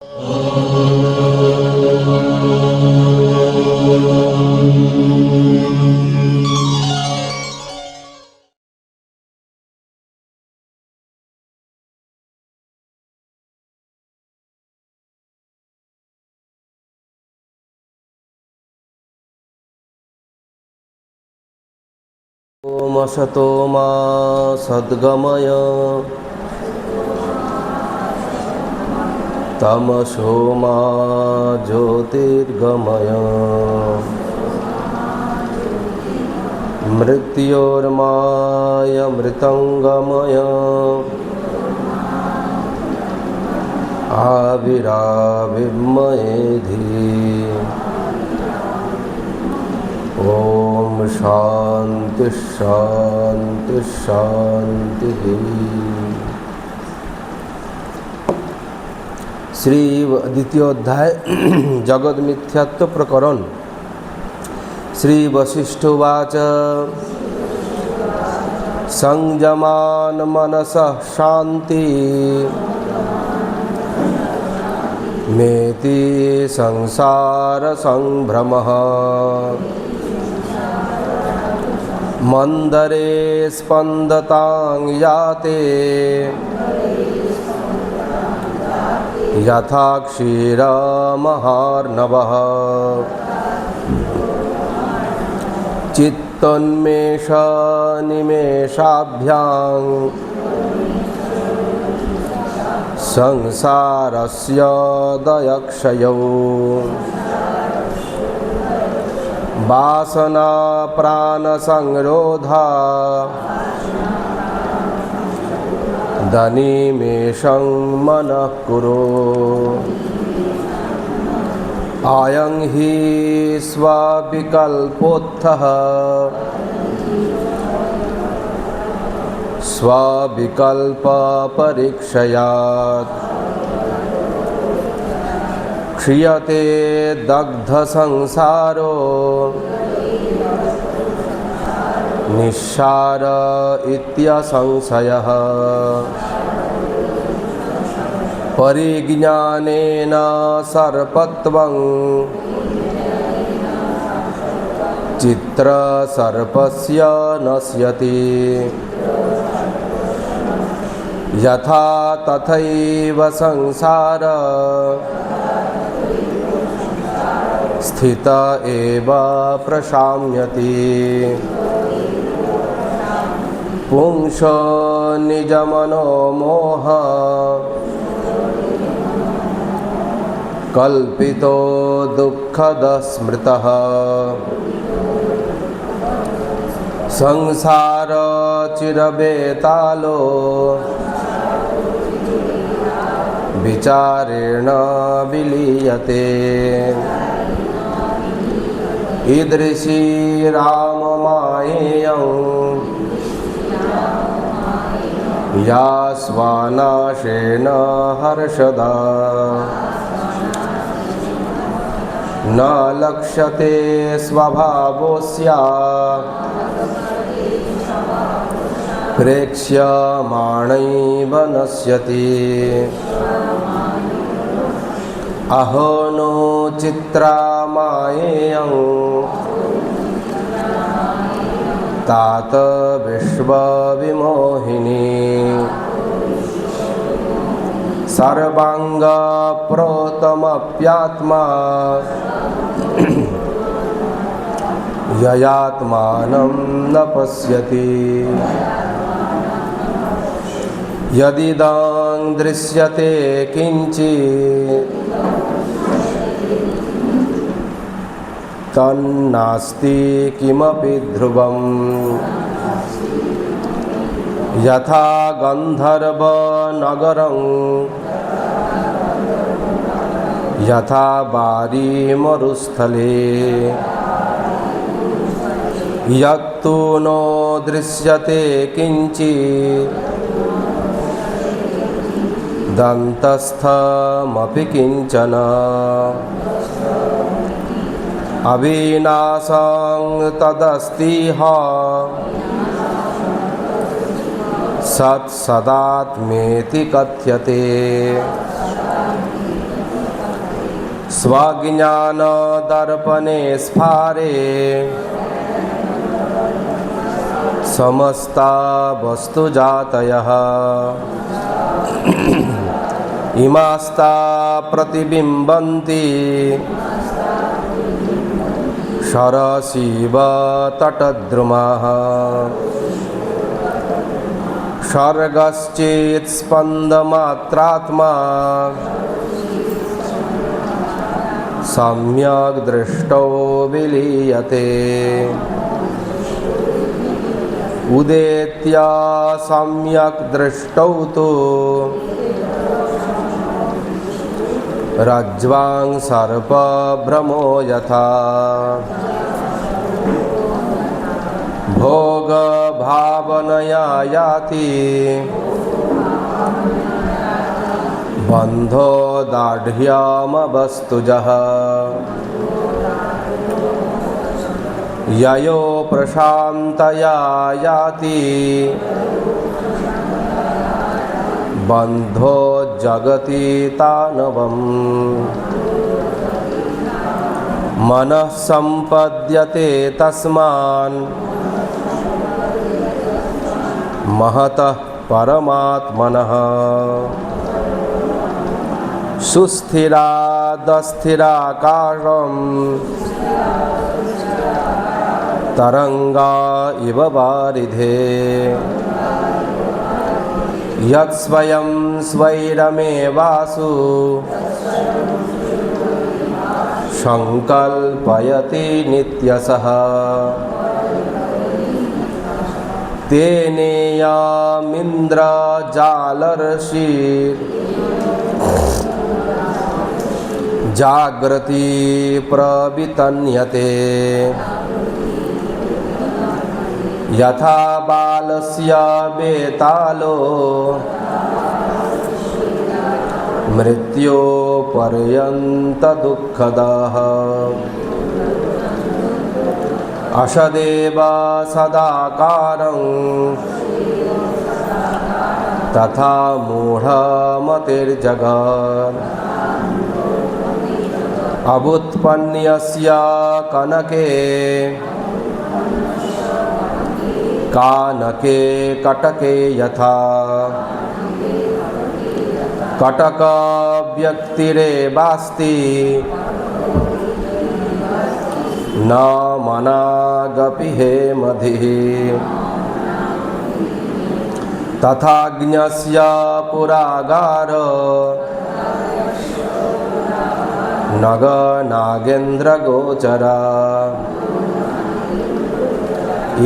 ओम असतो मा सद्गमय तमसो मा ज्योतिर्गमय मृत्योर्मायमृतंगमय आविराविर्मयेधि। ओम शांति शांति शांति। श्री द्वितीय अध्याय जगद मिथ्यात्व प्रकरण। श्री वशिष्ठोवाच संयमान मनसः शांति मेति संसार संभ्रमः मंदरे स्पंदतां याते यथा क्षीरमहार्णवः चित्तोन्मेष निमेषाभ्यां संसारस्य दयक्षयौ वासना प्राणसंरोधा दनिमेषं मनः कुरु अयं हि स्वविकल्पोत्थः स्वविकल्पपरीक्षया क्षीयते दग्धसंसारो निस्सार इत्यसंशयः परिज्ञानेन सर्पत्वं चित्रसर्पस्य नश्यति यथा तथैव संसार स्थित एव प्रशाम्यति पुंसो निजमनो मोह कल्पितो दुःखदः स्मृतः संसार चिरबेतालो विचारेण विलीयते ईदृशी राममायेयं या स्वानाशेन हर्षदा न लक्ष्यते स्वभावोऽस्या प्रेक्ष्यमाणैव नश्यति अहो नो चित्रा मायेयं तात विश्वविमोहिनी सर्वांग प्रोतमप्यात्मा ययात्मानं न पश्यति यदिदं दृश्यते किंचित् तन्नास्ति किमपि ध्रुवम् यथा गन्धर्वनगरं यथा बारी मरुस्थले यत्तु नो दृश्यते किंचित् दन्तस्थमपि किंचन अविनाशं तदस्तिह सत्सदात्मेति कथ्यते स्वज्ञान दर्पणे स्फारे समस्ता वस्तुजातयः इमास्ता प्रतिबिम्बन्ति शरसीव तटद्रुमाः सर्गश्चेत् स्पन्दमात्रात्मा सम्यक् दृष्टो विलीयते उदेत्या सम्यक् दृष्टौ तु रज्ज्वां सर्पभ्रमो यथा भोगभावनया याति बन्धो दार्ढ्यमवस्तुजः ययो प्रशान्तया याति बन्धो जगति तानवम् मनः सम्पद्यते तस्मान् महतः परमात्मनः सुस्थिरादस्थिराकाशं तरंगा इव वारिधे यत्स्वयं स्वैरमेवासु संकल्पयति नित्यसः तेनेयामिन्द्रजालर्षि जागृति प्रवितन्यते यथा बालस्य बेतालो मृत्योपर्यन्तदुःखदः असदेव सदाकारं तथा मूढमतिर्जगत् अभुत्पन्यस्य कनके कानके कटके यथा कटक व्यक्तिरेवास्ति न मनागपि हेमधिः तथाज्ञस्य पुरागार नग नागेन्द्रगोचरा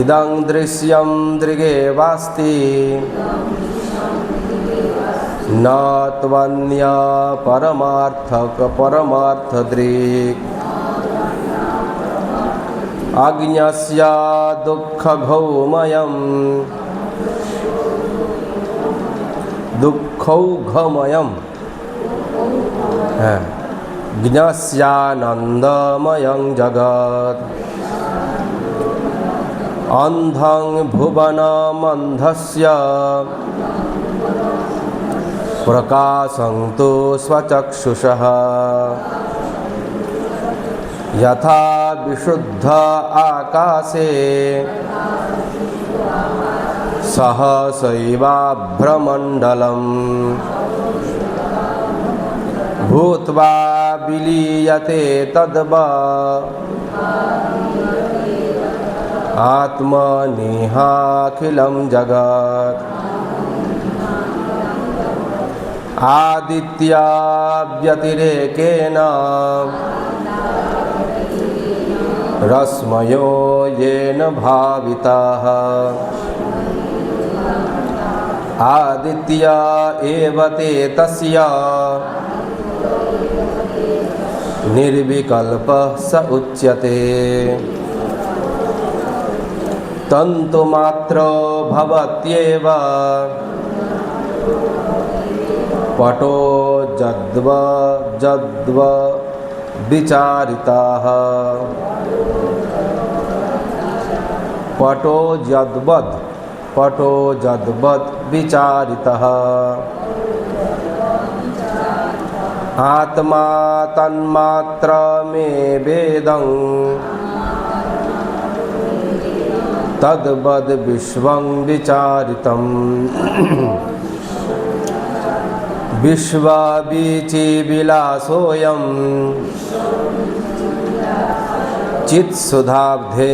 इदं दृश्यं दृगेवास्ति न त्वन्या परमार्थदृक् अज्ञस्य दुःखघौमयं ज्ञस्यानन्दमयं जगत् अन्धं भुवनमन्धस्य प्रकाशं तु स्वचक्षुषः यथा विशुद्ध आकाशे सहसैवाभ्रमण्डलम् भूत्वा विलीयते तद्वत् आत्मनिहाखिलं जगत् आदित्या व्यतिरेकेन रश्मयो येन भाविताः आदित्या एव ते तस्य निर्विकल्पः स उच्यते तन्तुमात्रो भवत्येव पटो जद्व विचारिताः पटो जद्वद् विचारितः आत्मा तन्मात्रमेवेदं तद्वद् विश्वं विचारितं विश्ववीचिविलासोऽयं चित्सुधाब्धेरुदेति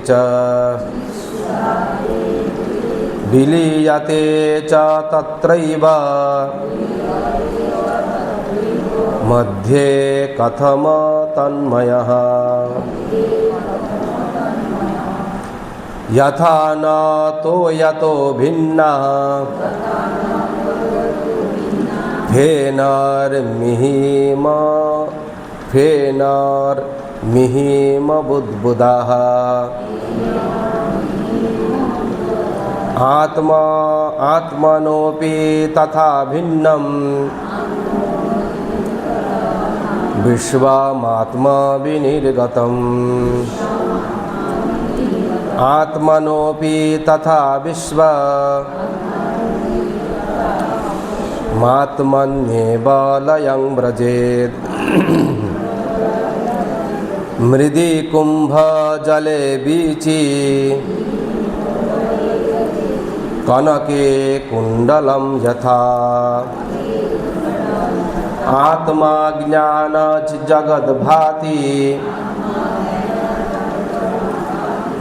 च विलीयते च तत्रैव मध्ये कथम तन्मयः यथा न तो यतो भिन्नः फेनर्मिहिम बुद्बुदः आत्मनोऽपि तथा भिन्नं विश्वमात्मा विनिर्गतम् आत्मनोऽपि तथा विश्वमात्मन्येव लयं व्रजेत् मृदि कुंभ जले बीची कनके कुंडलं यथा आत्मा ज्ञान जगद भाति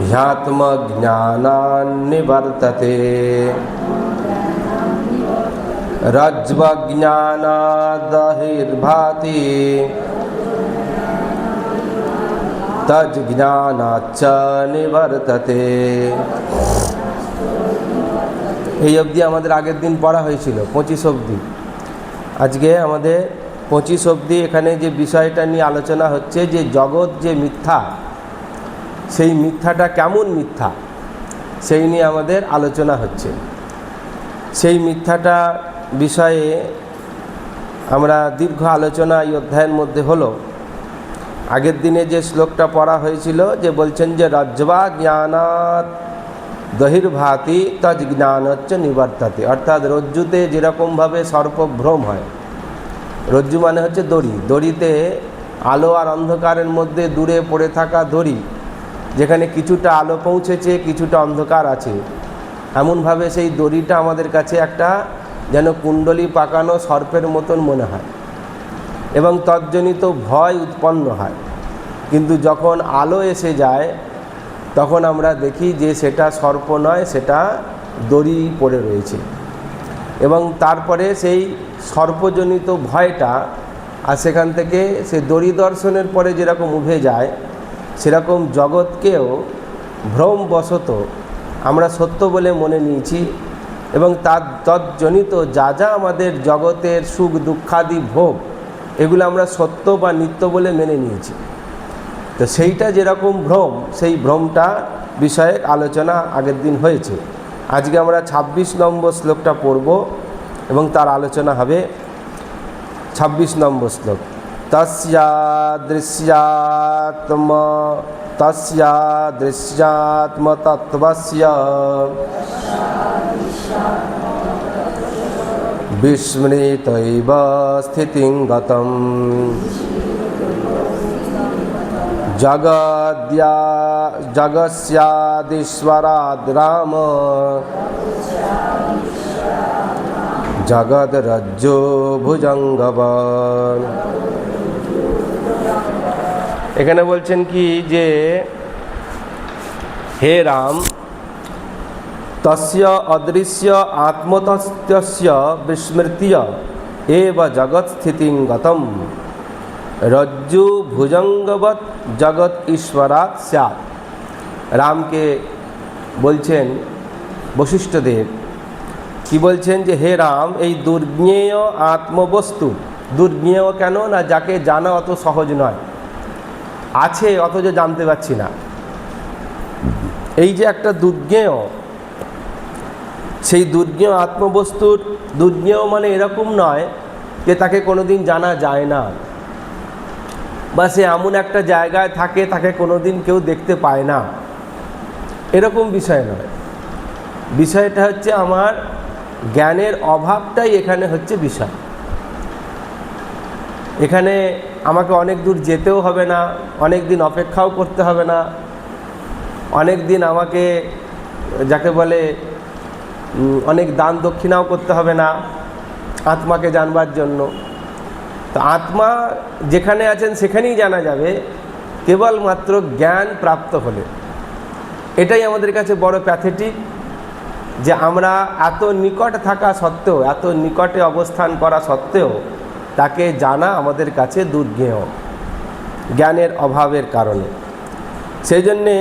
ह्यात्मज्ञानान्निवर्तते रज्ज्वज्ञानादहिर्भाति तज्ज्ञानाच्च निवर्तते। এই অবধি আমাদের আগের দিন পড়া হয়েছিল 25 অবধি। আজকে আমাদের 25 অবধি এখানে যে বিষয়টা নিয়ে আলোচনা হচ্ছে যে জগৎ যে মিথ্যা, সেই মিথ্যাটা কেমন মিথ্যা সেই নিয়ে আমাদের আলোচনা হচ্ছে। সেই মিথ্যাটা বিষয়ে আমরা দীর্ঘ আলোচনা এই অধ্যায়ের মধ্যে হলো। আগের দিনে যে শ্লোকটা পড়া হয়েছিল যে বলছেন যে রজ্জ্বা জ্ঞানাৎ দহির্ভাতি তজ জ্ঞানচ্চ নিবর্ততে, অর্থাৎ রজ্জুতে যেরকমভাবে সর্পভ্রম হয়, রজ্জু মানে হচ্ছে দড়ি, দড়িতে আলো আর অন্ধকারের মধ্যে দূরে পড়ে থাকা দড়ি, যেখানে কিছুটা আলো পৌঁছেছে কিছুটা অন্ধকার আছে, এমনভাবে সেই দড়িটা আমাদের কাছে একটা যেন কুণ্ডলী পাকানো সর্পের মতন মনে হয় এবং তজ্জনিত ভয় উৎপন্ন হয়। কিন্তু যখন আলো এসে যায় তখন আমরা দেখি যে সেটা সর্প নয়, সেটা দড়ি পড়ে রয়েছে। এবং তারপরে সেই সর্পজনিত ভয়টা আর সেখান থেকে সে দড়ি দর্শনের পরে যেরকম উঠে যায়, সেরকম জগৎকেও ভ্রমবশত আমরা সত্য বলে মনে নিয়েছি এবং তার তজ্জনিত যা যা আমাদের জগতের সুখ দুঃখাদি ভোগ, এগুলো আমরা সত্য বা নিত্য বলে মেনে নিয়েছি। তো সেইটা যেরকম ভ্রম, সেই ভ্রমটা বিষয়ে আলোচনা আগের দিন হয়েছে। আজকে আমরা 26 নম্বর শ্লোকটা পড়ব এবং তার আলোচনা হবে। 26 নম্বর শ্লোক, তস্যা দৃশ্যাত্ম তত্ত্বস্য বিস্মৃতৈব স্থিতিং গতম জগস্যাদীশ্বরাদ রাম জগদ্রজ্জো ভুজঙ্গবন। এখানে বলছেন কি যে হে রাম, তস্য অদৃশ্য আত্মতস্য বিস্মৃত্য এব জগৎ স্থিতিং গতম রজ্জু ভুজঙ্গবৎ জগৎ ঈশ্বরাৎ স্যাৎ। রামকে বলছেন বশিষ্ঠদেব, কি বলছেন যে হে রাম, এই দুর্জ্ঞেয় আত্মবস্তু, দুর্জ্ঞেয় কেন না, যাকে জানা অত সহজ নয়, আছে অথচ জানতে পারছি না, এই যে একটা দুর্জ্ঞেয়, সেই দুর্জ্ঞেয় আত্মবস্তুর, দুর্জ্ঞেয় মানে এরকম নয় যে তাকে কোনোদিন জানা যায় না বা সে এমন একটা জায়গায় থাকে তাকে কোনোদিন কেউ দেখতে পায় না, এরকম বিষয় নয়। বিষয়টা হচ্ছে আমার জ্ঞানের অভাবটাই এখানে হচ্ছে বিষয়। এখানে আমাকে অনেক দূর যেতেও হবে না, অনেক দিন অপেক্ষাও করতে হবে না, অনেক দিন আমাকে যাকে বলে অনেক দান দক্ষিণাও করতে হবে না আত্মাকে জানবার জন্য। তো আত্মা যেখানে আছেন সেখানেই জানা যাবে কেবলমাত্র জ্ঞান প্রাপ্ত হলে। এটাই আমাদের কাছে বড় প্যাথেটিক, যে আমরা এত নিকট থাকা সত্ত্বেও, এত নিকটে অবস্থান করা সত্ত্বেও তাকে জানা আমাদের কাছে দুর্জ্ঞেয়, জ্ঞানের অভাবের কারণে। সেই জন্যে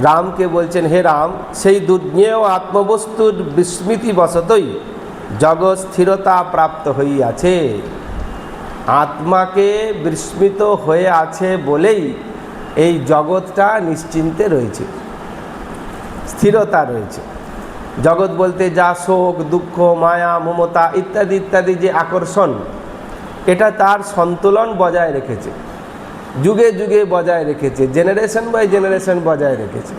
রামকে বলছেন, হে রাম, সেই দুর্জ্ঞেয় আত্মবস্তুর বিস্মৃতিবশতই জগৎ স্থিরতা প্রাপ্ত হইয়াছে। আত্মাকে বিস্মৃত হয়ে আছে বলেই এই জগৎটা নিশ্চিন্তে রয়েছে, স্থিরতা রয়েছে। জগৎ বলতে যা শোক, দুঃখ, মায়া, মমতা ইত্যাদি ইত্যাদি যে আকর্ষণ, এটা তার সন্তুলন বজায় রেখেছে, যুগে যুগে বজায় রেখেছে, জেনারেশন বাই জেনারেশন বজায় রেখেছে।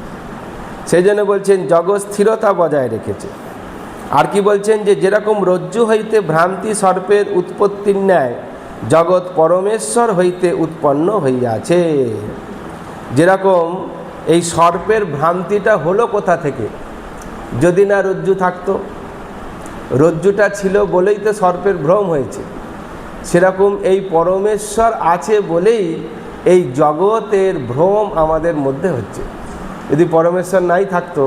সেই জন্য বলছেন জগৎ স্থিরতা বজায় রেখেছে। আর কি বলছেন, যে যেরকম রজ্জু হইতে ভ্রান্তি সর্পের উৎপত্তির ন্যায় জগৎ পরমেশ্বর হইতে উৎপন্ন হইয়াছে। যেরকম এই সর্পের ভ্রান্তিটা হলো কোথা থেকে? যদি না রজ্জু থাকতো, রজ্জুটা ছিল বলেই তো সর্পের ভ্রম হয়েছে। সেরকম এই পরমেশ্বর আছে বলেই এই জগতের ভ্রম আমাদের মধ্যে হচ্ছে। যদি পরমেশ্বর নাই থাকতো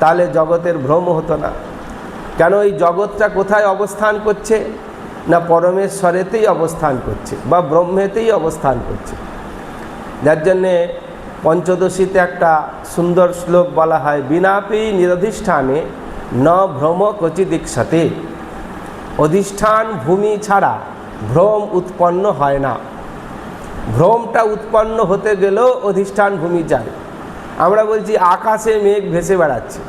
তাহলে জগতের ভ্রম হতো না। কেন? এই জগৎটা কোথায় অবস্থান করছে না, পরমেশ্বরেতেই অবস্থান করছে বা ব্রহ্মেতেই অবস্থান করছে। যার জন্যে পঞ্চদশীতে একটা সুন্দর শ্লোক বলা হয়, বিনাপি নিরধিষ্ঠানে ন ভ্রম কচিদীক্ষতে। অধিষ্ঠান ভূমি ছাড়া ভ্রম উৎপন্ন হয় না। ভ্রমটা উৎপন্ন হতে গেলেও অধিষ্ঠান ভূমি চাই। আমরা বলছি আকাশে মেঘ ভেসে বেড়াচ্ছে,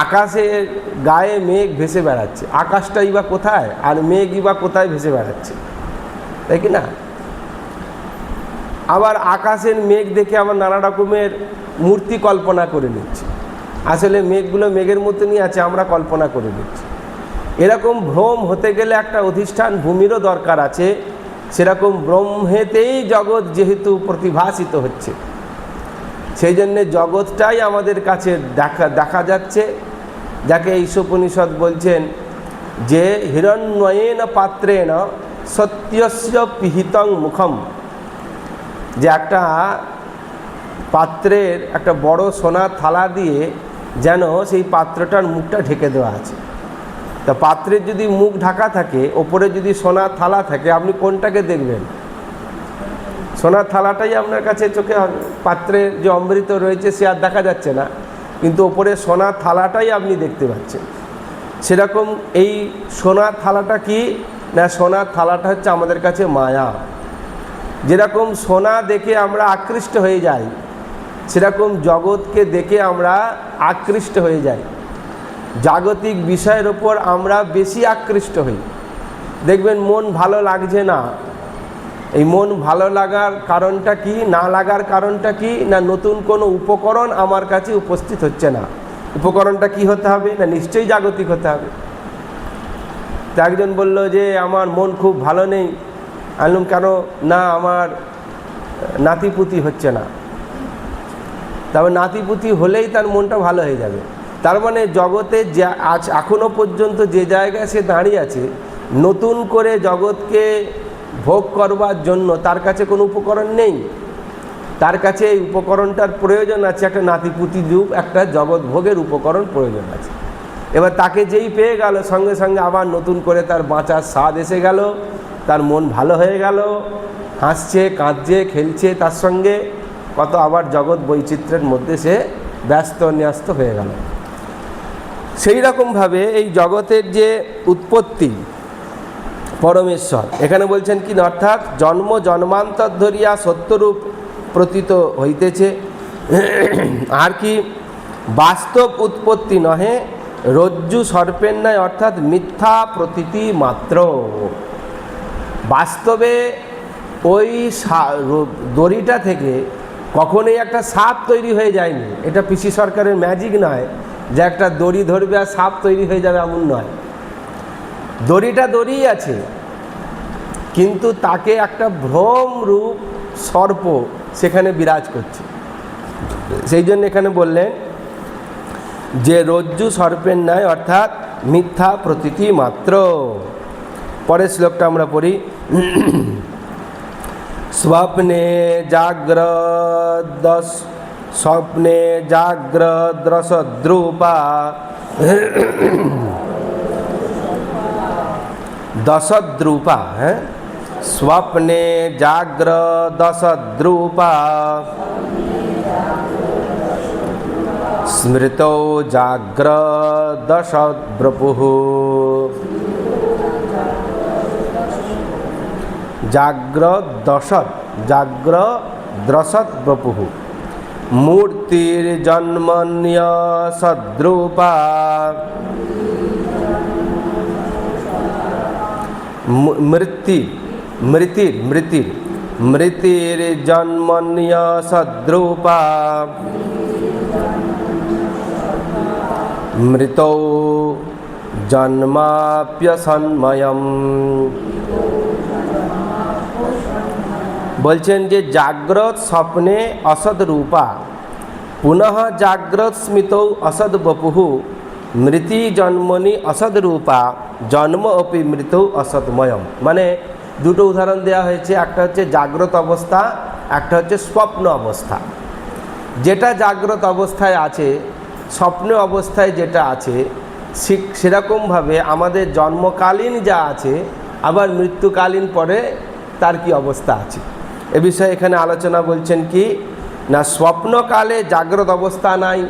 আকাশের গায়ে মেঘ ভেসে বেড়াচ্ছে, আকাশটাই বা কোথায় আর মেঘই বা কোথায় ভেসে বেড়াচ্ছে, তাই কি না? আবার আকাশের মেঘ দেখে আমার নানা রকমের মূর্তি কল্পনা করে নিচ্ছি। আসলে মেঘগুলো মেঘের মতনই আছে, আমরা কল্পনা করে নিচ্ছি। এরকম ভ্রম হতে গেলে একটা অধিষ্ঠান ভূমিরও দরকার আছে। সেরকম ব্রহ্মেতেই জগৎ যেহেতু প্রতিভাসিত হচ্ছে, সেই জন্যে জগৎটাই আমাদের কাছে দেখা যাচ্ছে, যাকে ঈশোপনিষদ বলছেন যে হিরণ্ময়েন পাত্রেণ সত্যস্য পিহিতং মুখম। যে একটা পাত্রের একটা বড় সোনার থালা দিয়ে যেন সেই পাত্রটার মুখটা ঢেকে দেওয়া আছে। তা পাত্রের যদি মুখ ঢাকা থাকে, ওপরে যদি সোনার থালা থাকে, আপনি কোনটাকে দেখবেন? সোনার থালাটাই আপনার কাছে চোখে হবে। পাত্রের যে অমৃত রয়েছে সে আর দেখা যাচ্ছে না, কিন্তু ওপরে সোনার থালাটাই আপনি দেখতে পাচ্ছেন। সেরকম এই সোনার থালাটা কি না, সোনার থালাটা হচ্ছে আমাদের কাছে মায়া। যেরকম সোনা দেখে আমরা আকৃষ্ট হয়ে যাই, সেরকম জগৎকে দেখে আমরা আকৃষ্ট হয়ে যাই। জাগতিক বিষয়ের ওপর আমরা বেশি আকৃষ্ট হই। দেখবেন মন ভালো লাগছে না, এই মন ভালো লাগার কারণটা কি, না লাগার কারণটা কি না, নতুন কোনো উপকরণ আমার কাছে উপস্থিত হচ্ছে না। উপকরণটা কি হতে হবে না, নিশ্চয়ই জাগতিক হতে হবে। তা একজন বলল যে আমার মন খুব ভালো নেই। আনলাম কেন? না আমার নাতিপুতি হচ্ছে না। তারপর নাতিপুতি হলেই তার মনটা ভালো হয়ে যাবে। তার মানে জগতে যে আজ এখনও পর্যন্ত যে জায়গায় সে দাঁড়িয়ে আছে, নতুন করে জগৎকে ভোগ করবার জন্য তার কাছে কোনো উপকরণ নেই। তার কাছে এই উপকরণটার প্রয়োজন আছে, একটা নাতিপুতি রূপ একটা জগৎ ভোগের উপকরণ প্রয়োজন আছে। এবার তাকে যেই পেয়ে গেল, সঙ্গে সঙ্গে আবার নতুন করে তার বাঁচার স্বাদ এসে গেল, তার মন ভালো হয়ে গেল, হাসছে, কাঁদছে, খেলছে, তার সঙ্গে কত আবার জগৎ বৈচিত্র্যের মধ্যে সে ব্যস্ত ন্যস্ত হয়ে গেল। সেই রকমভাবে এই জগতের যে উৎপত্তি পরমেশ্বর, এখানে বলছেন কি, অর্থাৎ জন্ম জন্মান্তর ধরিয়া সত্যরূপ প্রতীত হইতেছে। আর কি, বাস্তব উৎপত্তি নহে, রজ্জু সর্পের ন্যায়, অর্থাৎ মিথ্যা প্রতীতি মাত্র। বাস্তবে ওই দড়িটা থেকে কখনোই একটা সাপ তৈরি হয়ে যায়নি। এটা পিসি সরকারের ম্যাজিক নয় যে একটা দড়ি ধরবে আর সাপ তৈরি হয়ে যাবে, এমন নয়। দড়িটা দড়িই আছে, কিন্তু তাকে একটা ভ্রম রূপ সর্প সেখানে বিরাজ করছে। সেই জন্য এখানে বললেন যে রজ্জু সর্পের ন্যায়, অর্থাৎ মিথ্যা প্রতীতি মাত্র। পরের শ্লোকটা আমরা পড়ি। স্বপ্নে জাগ্রদ্রসদ্রূপা দশদ্রূপা, হ্যাঁ, স্বপ্নে জাগ্রদশদ্রূপা স্মৃতৌ জাগ্রদশদ্রপুঃ। জাগ্রদশদ্রপুঃ মূর্তির্জন্মন্য় সদ্রূপা মৃতির্জন্মন্য় সদ্রূপা মৃতৌ জন্মাপ্যসন্ময়ম। বলছেন যে জাগ্রত স্বপ্নে অসদ্রূপা পুনঃ জাগ্রত স্মৃতৌ অসদ্বপুঃ মৃতি জন্মনি অসদ্রূপা জন্ম অপি মৃতৌ অসৎময়ম। মানে দুটো উদাহরণ দেওয়া হয়েছে, একটা হচ্ছে জাগ্রত অবস্থা, একটা হচ্ছে স্বপ্ন অবস্থা। যেটা জাগ্রত অবস্থায় আছে, স্বপ্ন অবস্থায় যেটা আছে, সেরকমভাবে আমাদের জন্মকালীন যা আছে, আবার মৃত্যুকালীন পরে তার কি অবস্থা আছে এ বিষয়ে এখানে আলোচনা বলছেন কি না, স্বপ্নকালে জাগ্রত অবস্থা নাই।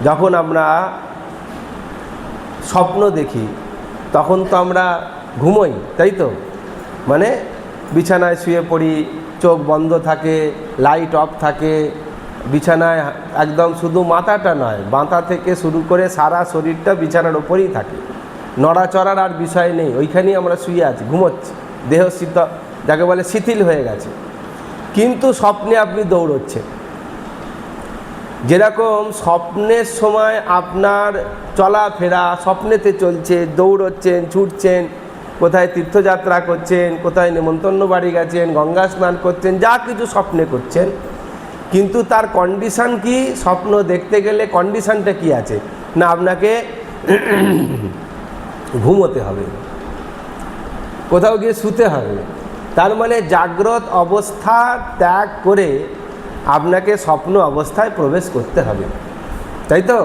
যখন আমরা স্বপ্ন দেখি তখন তো আমরা ঘুমোই, তাই তো? মানে বিছানায় শুয়ে পড়ি, চোখ বন্ধ থাকে, লাইট অফ থাকে, বিছানায় একদম শুধু মাথাটা নয়, মাথা থেকে শুরু করে সারা শরীরটা বিছানার ওপরেই থাকে, নড়াচড়ার আর বিষয় নেই, ওইখানেই আমরা শুয়ে আছি, ঘুমোচ্ছি, দেহ যাকে বলে শিথিল হয়ে গেছে। কিন্তু স্বপ্নে আপনি দৌড়চ্ছেন। যেরকম স্বপ্নের সময় আপনার চলাফেরা স্বপ্নেতে চলছে, দৌড়চ্ছেন, ছুটছেন, কোথায় তীর্থযাত্রা করছেন, কোথায় নেমন্তন্ন বাড়ি গেছেন, গঙ্গা স্নান করছেন, যা কিছু স্বপ্নে করছেন, কিন্তু তার কন্ডিশন কি? স্বপ্ন দেখতে গেলে কন্ডিশনটা কি আছে না, আপনাকে ঘুমোতে হবে, কোথাও গিয়ে শুতে হবে। তার মানে জাগ্রত অবস্থা ত্যাগ করে আপনাকে স্বপ্ন অবস্থায় প্রবেশ করতে হবে, তাই তো?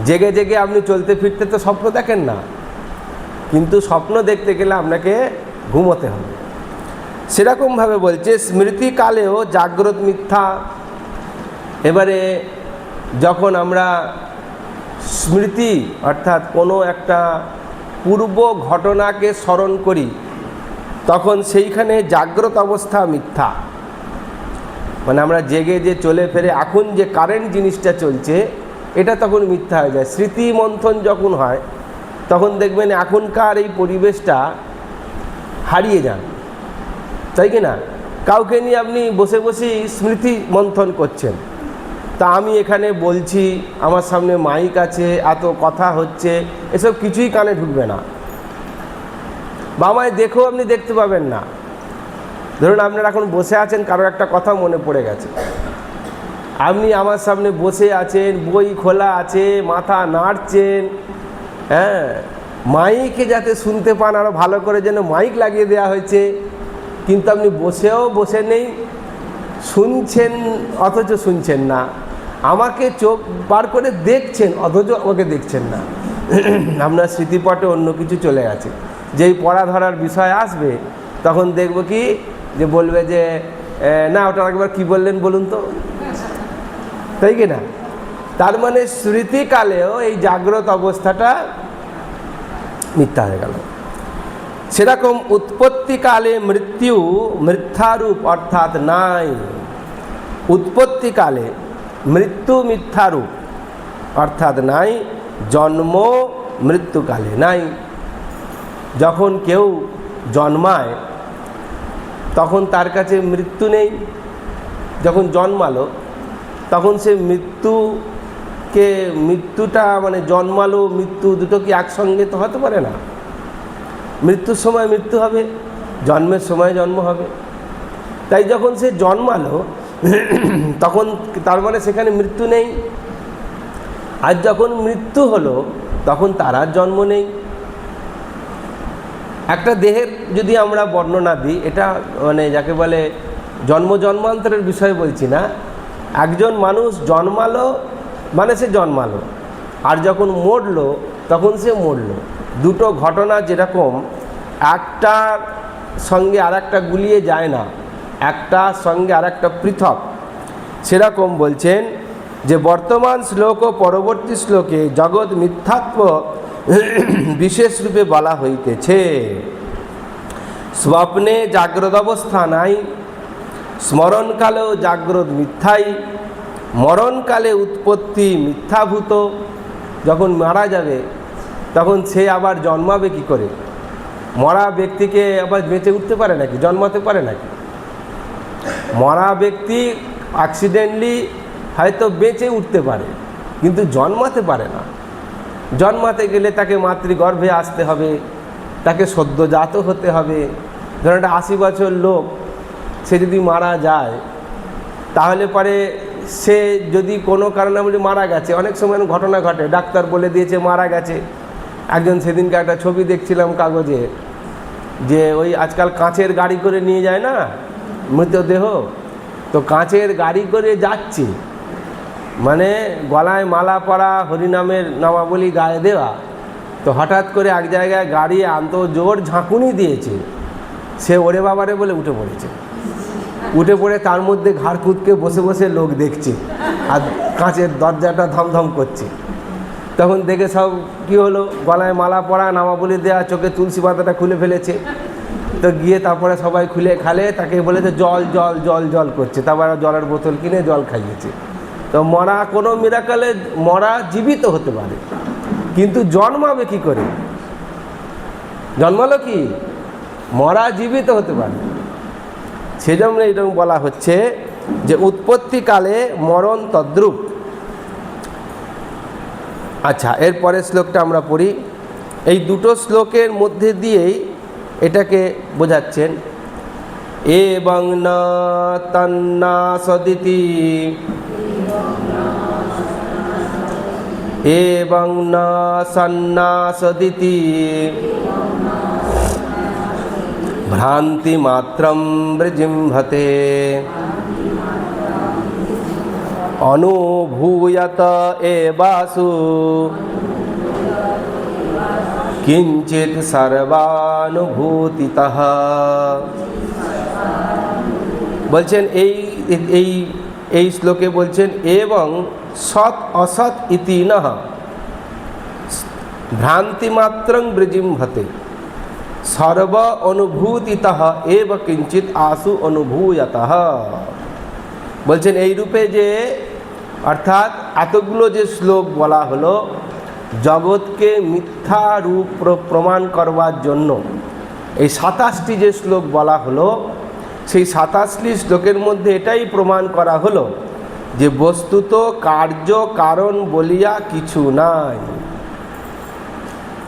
জেগে জেগে আপনি চলতে ফিরতে তো স্বপ্ন দেখেন না, কিন্তু স্বপ্ন দেখতে গেলে আপনাকে ঘুমোতে হবে। সেরকমভাবে বলছে স্মৃতিকালেও জাগ্রত মিথ্যা। এবারে যখন আমরা স্মৃতি অর্থাৎ কোনো একটা পূর্ব ঘটনাকে স্মরণ করি, তখন সেইখানে জাগ্রত অবস্থা মিথ্যা। মানে আমরা জেগে যে চলে ফেরে এখন যে কারেন্ট জিনিসটা চলছে, এটা তখন মিথ্যা হয়ে যায়। স্মৃতি মন্থন যখন হয় তখন দেখবেন এখনকার এই পরিবেশটা হারিয়ে যান, তাই কি না? কাউকে নিয়ে আপনি বসে বসেই স্মৃতি মন্থন করছেন। তা আমি এখানে বলছি, আমার সামনে মাইক আছে, এত কথা হচ্ছে, এসব কিছুই কানে ঢুকবে না, বা আমায় দেখেও আপনি দেখতে পাবেন না। ধরুন আপনারা এখন বসে আছেন, কারোর একটা কথা মনে পড়ে গেছে, আপনি আমার সামনে বসে আছেন, বই খোলা আছে, মাথা নাড়ছেন, হ্যাঁ, মাইকে যাতে শুনতে পান আরও ভালো করে যেন মাইক লাগিয়ে দেওয়া হয়েছে, কিন্তু আপনি বসে নেই, শুনছেন অথচ শুনছেন না, আমাকে চোখ বার করে দেখছেন অথচ আমাকে দেখছেন না। আপনার স্মৃতিপটে অন্য কিছু চলে গেছে। যেই পড়া ধরার বিষয় আসবে তখন দেখব কি যে বলবে যে না, ওটা একবার কী বললেন বলুন তো, তাই কি না? তার মানে স্মৃতিকালেও এই জাগ্রত অবস্থাটা মিথ্যা হয়ে গেল। সেরকম উৎপত্তিকালে মৃত্যু মিথ্যারূপ অর্থাৎ নাই। উৎপত্তিকালে মৃত্যু মিথ্যারূপ অর্থাৎ নাই, জন্ম মৃত্যুকালে নাই। যখন কেউ জন্মায় তখন তার কাছে মৃত্যু নেই। যখন জন্মালো তখন সে মৃত্যুটা মানে জন্মালো মৃত্যু দুটো কি একসঙ্গে তো হতে পারে না। মৃত্যুর সময় মৃত্যু হবে, জন্মের সময় জন্ম হবে। তাই যখন সে জন্মালো তখন তার মানে সেখানে মৃত্যু নেই। আর যখন মৃত্যু হলো তখন তার আর জন্ম নেই। একটা দেহের যদি আমরা বর্ণনা দিই, এটা মানে যাকে বলে জন্ম জন্মান্তরের বিষয় বলছি না, একজন মানুষ জন্মালো মানে সে জন্মালো, আর যখন মরলো তখন সে মরলো। দুটো ঘটনা যেরকম একটার সঙ্গে আর একটা গুলিয়ে যায় না, একটার সঙ্গে আর একটা পৃথক, সেরকম বলছেন যে বর্তমান শ্লোক ও পরবর্তী শ্লোকে জগৎ মিথ্যাত্ব বিশেষ রূপে বলা হইতেছে। স্বপ্নে জাগ্রত অবস্থা নাই, স্মরণকালেও জাগ্রত মিথ্যাই, মরণকালে উৎপত্তি মিথ্যাভূত। যখন মারা যাবে তখন সে আবার জন্মাবে কি করে? মরা ব্যক্তিকে আবার বেঁচে উঠতে পারে নাকি, জন্মাতে পারে নাকি? মরা ব্যক্তি অ্যাক্সিডেন্টলি হয়তো বেঁচে উঠতে পারে, কিন্তু জন্মাতে পারে না। জন্মাতে গেলে তাকে মাতৃগর্ভে আসতে হবে, তাকে সদ্যজাত হতে হবে। ধরুন একটা 80 বছর লোক, সে যদি মারা যায়, তাহলে পরে সে যদি কোনো কারণে বলি মারা গেছে, অনেক সময় ঘটনা ঘটে, ডাক্তার বলে দিয়েছে মারা গেছে। একজন সেদিনকে একটা ছবি দেখছিলাম কাগজে, যে ওই আজকাল কাঁচের গাড়ি করে নিয়ে যায় না মৃতদেহ, তো কাঁচের গাড়ি করে যাচ্ছে, মানে গলায় মালা পরা, হরিনামের নামাবলী গায়ে দেওয়া, তো হঠাৎ করে এক জায়গায় গাড়ি আনতো, জোর ঝাঁকুনি দিয়েছে, সে ওরে বাবারে বলে উঠে পড়েছে। উঠে পড়ে তার মধ্যে ঘাড় কুঁদকে বসে বসে লোক দেখছে, আর কাঁচের দরজাটা ধমধম করছে। তখন দেখে সব কি হলো, গলায় মালা পরা, নামাবলী দেওয়া, চোখে তুলসী পাতাটা খুলে ফেলেছে। তো গিয়ে তারপরে সবাই খুলে খালে, তাকে বলেছে জল জল জল জল করছে, তারপর জলের বোতল কিনে জল খাইয়েছে। তো মরা কোনো মিরাকলে মরা জীবিত হতে পারে, কিন্তু জন্মাবে কি করে? জন্মালো কি? মরা জীবিত হতে পারে। সেজন্য এরকম বলা হচ্ছে যে উৎপত্তিকালে মরণ তদ্রূপ। আচ্ছা, এরপরের শ্লোকটা আমরা পড়ি। এই দুটো শ্লোকের মধ্যে দিয়েই এটাকে বোঝাচ্ছেন। এবং না তন্না সদিতি, এবং না সন্না সদিতি, ভ্রান্তি মাত্রম বৃজিম্ভতে, অনুভূয়ত এবাসু কিঞ্চিৎ সর্বানুভূতিতঃ। বলছেন এই শ্লোকে বলছেন এবং সৎ অসৎ ইতি নঃ ভ্রান্তিমাত্রং বৃজিম্ভতে সর্ব অনুভূতিতঃ এব কিঞ্চিৎ আশু অনুভূয়তঃ। বলছেন এই রূপে যে, অর্থাৎ এতগুলো যে শ্লোক বলা হলো জগৎকে মিথ্যা রূপ প্রমাণ করবার জন্য, এই 27টি যে শ্লোক বলা হলো, সেই 27টি শ্লোকের মধ্যে এটাই প্রমাণ করা হলো যে বস্তুত কার্য কারণ বলিয়া কিছু নাই।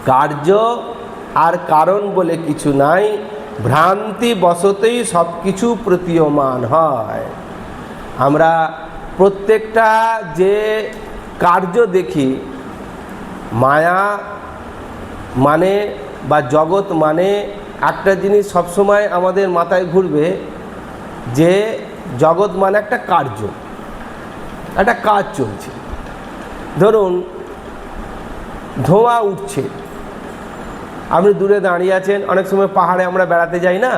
কার্য আর কারণ বলে কিছু নাই, ভ্রান্তি বশতেই সব কিছু প্রতীয়মান হয়। আমরা প্রত্যেকটা যে কার্য দেখি, মায়া মানে বা জগৎ মানে একটা জিনিস সবসময় আমাদের মাথায় ঘুরবে যে জগৎ মানে একটা কার্য, একটা কাজ চলছে। ধরুন ধোঁয়া উঠছে, আপনি দূরে দাঁড়িয়ে আছেন, অনেক সময় পাহাড়ে আমরা বেড়াতে যাই না,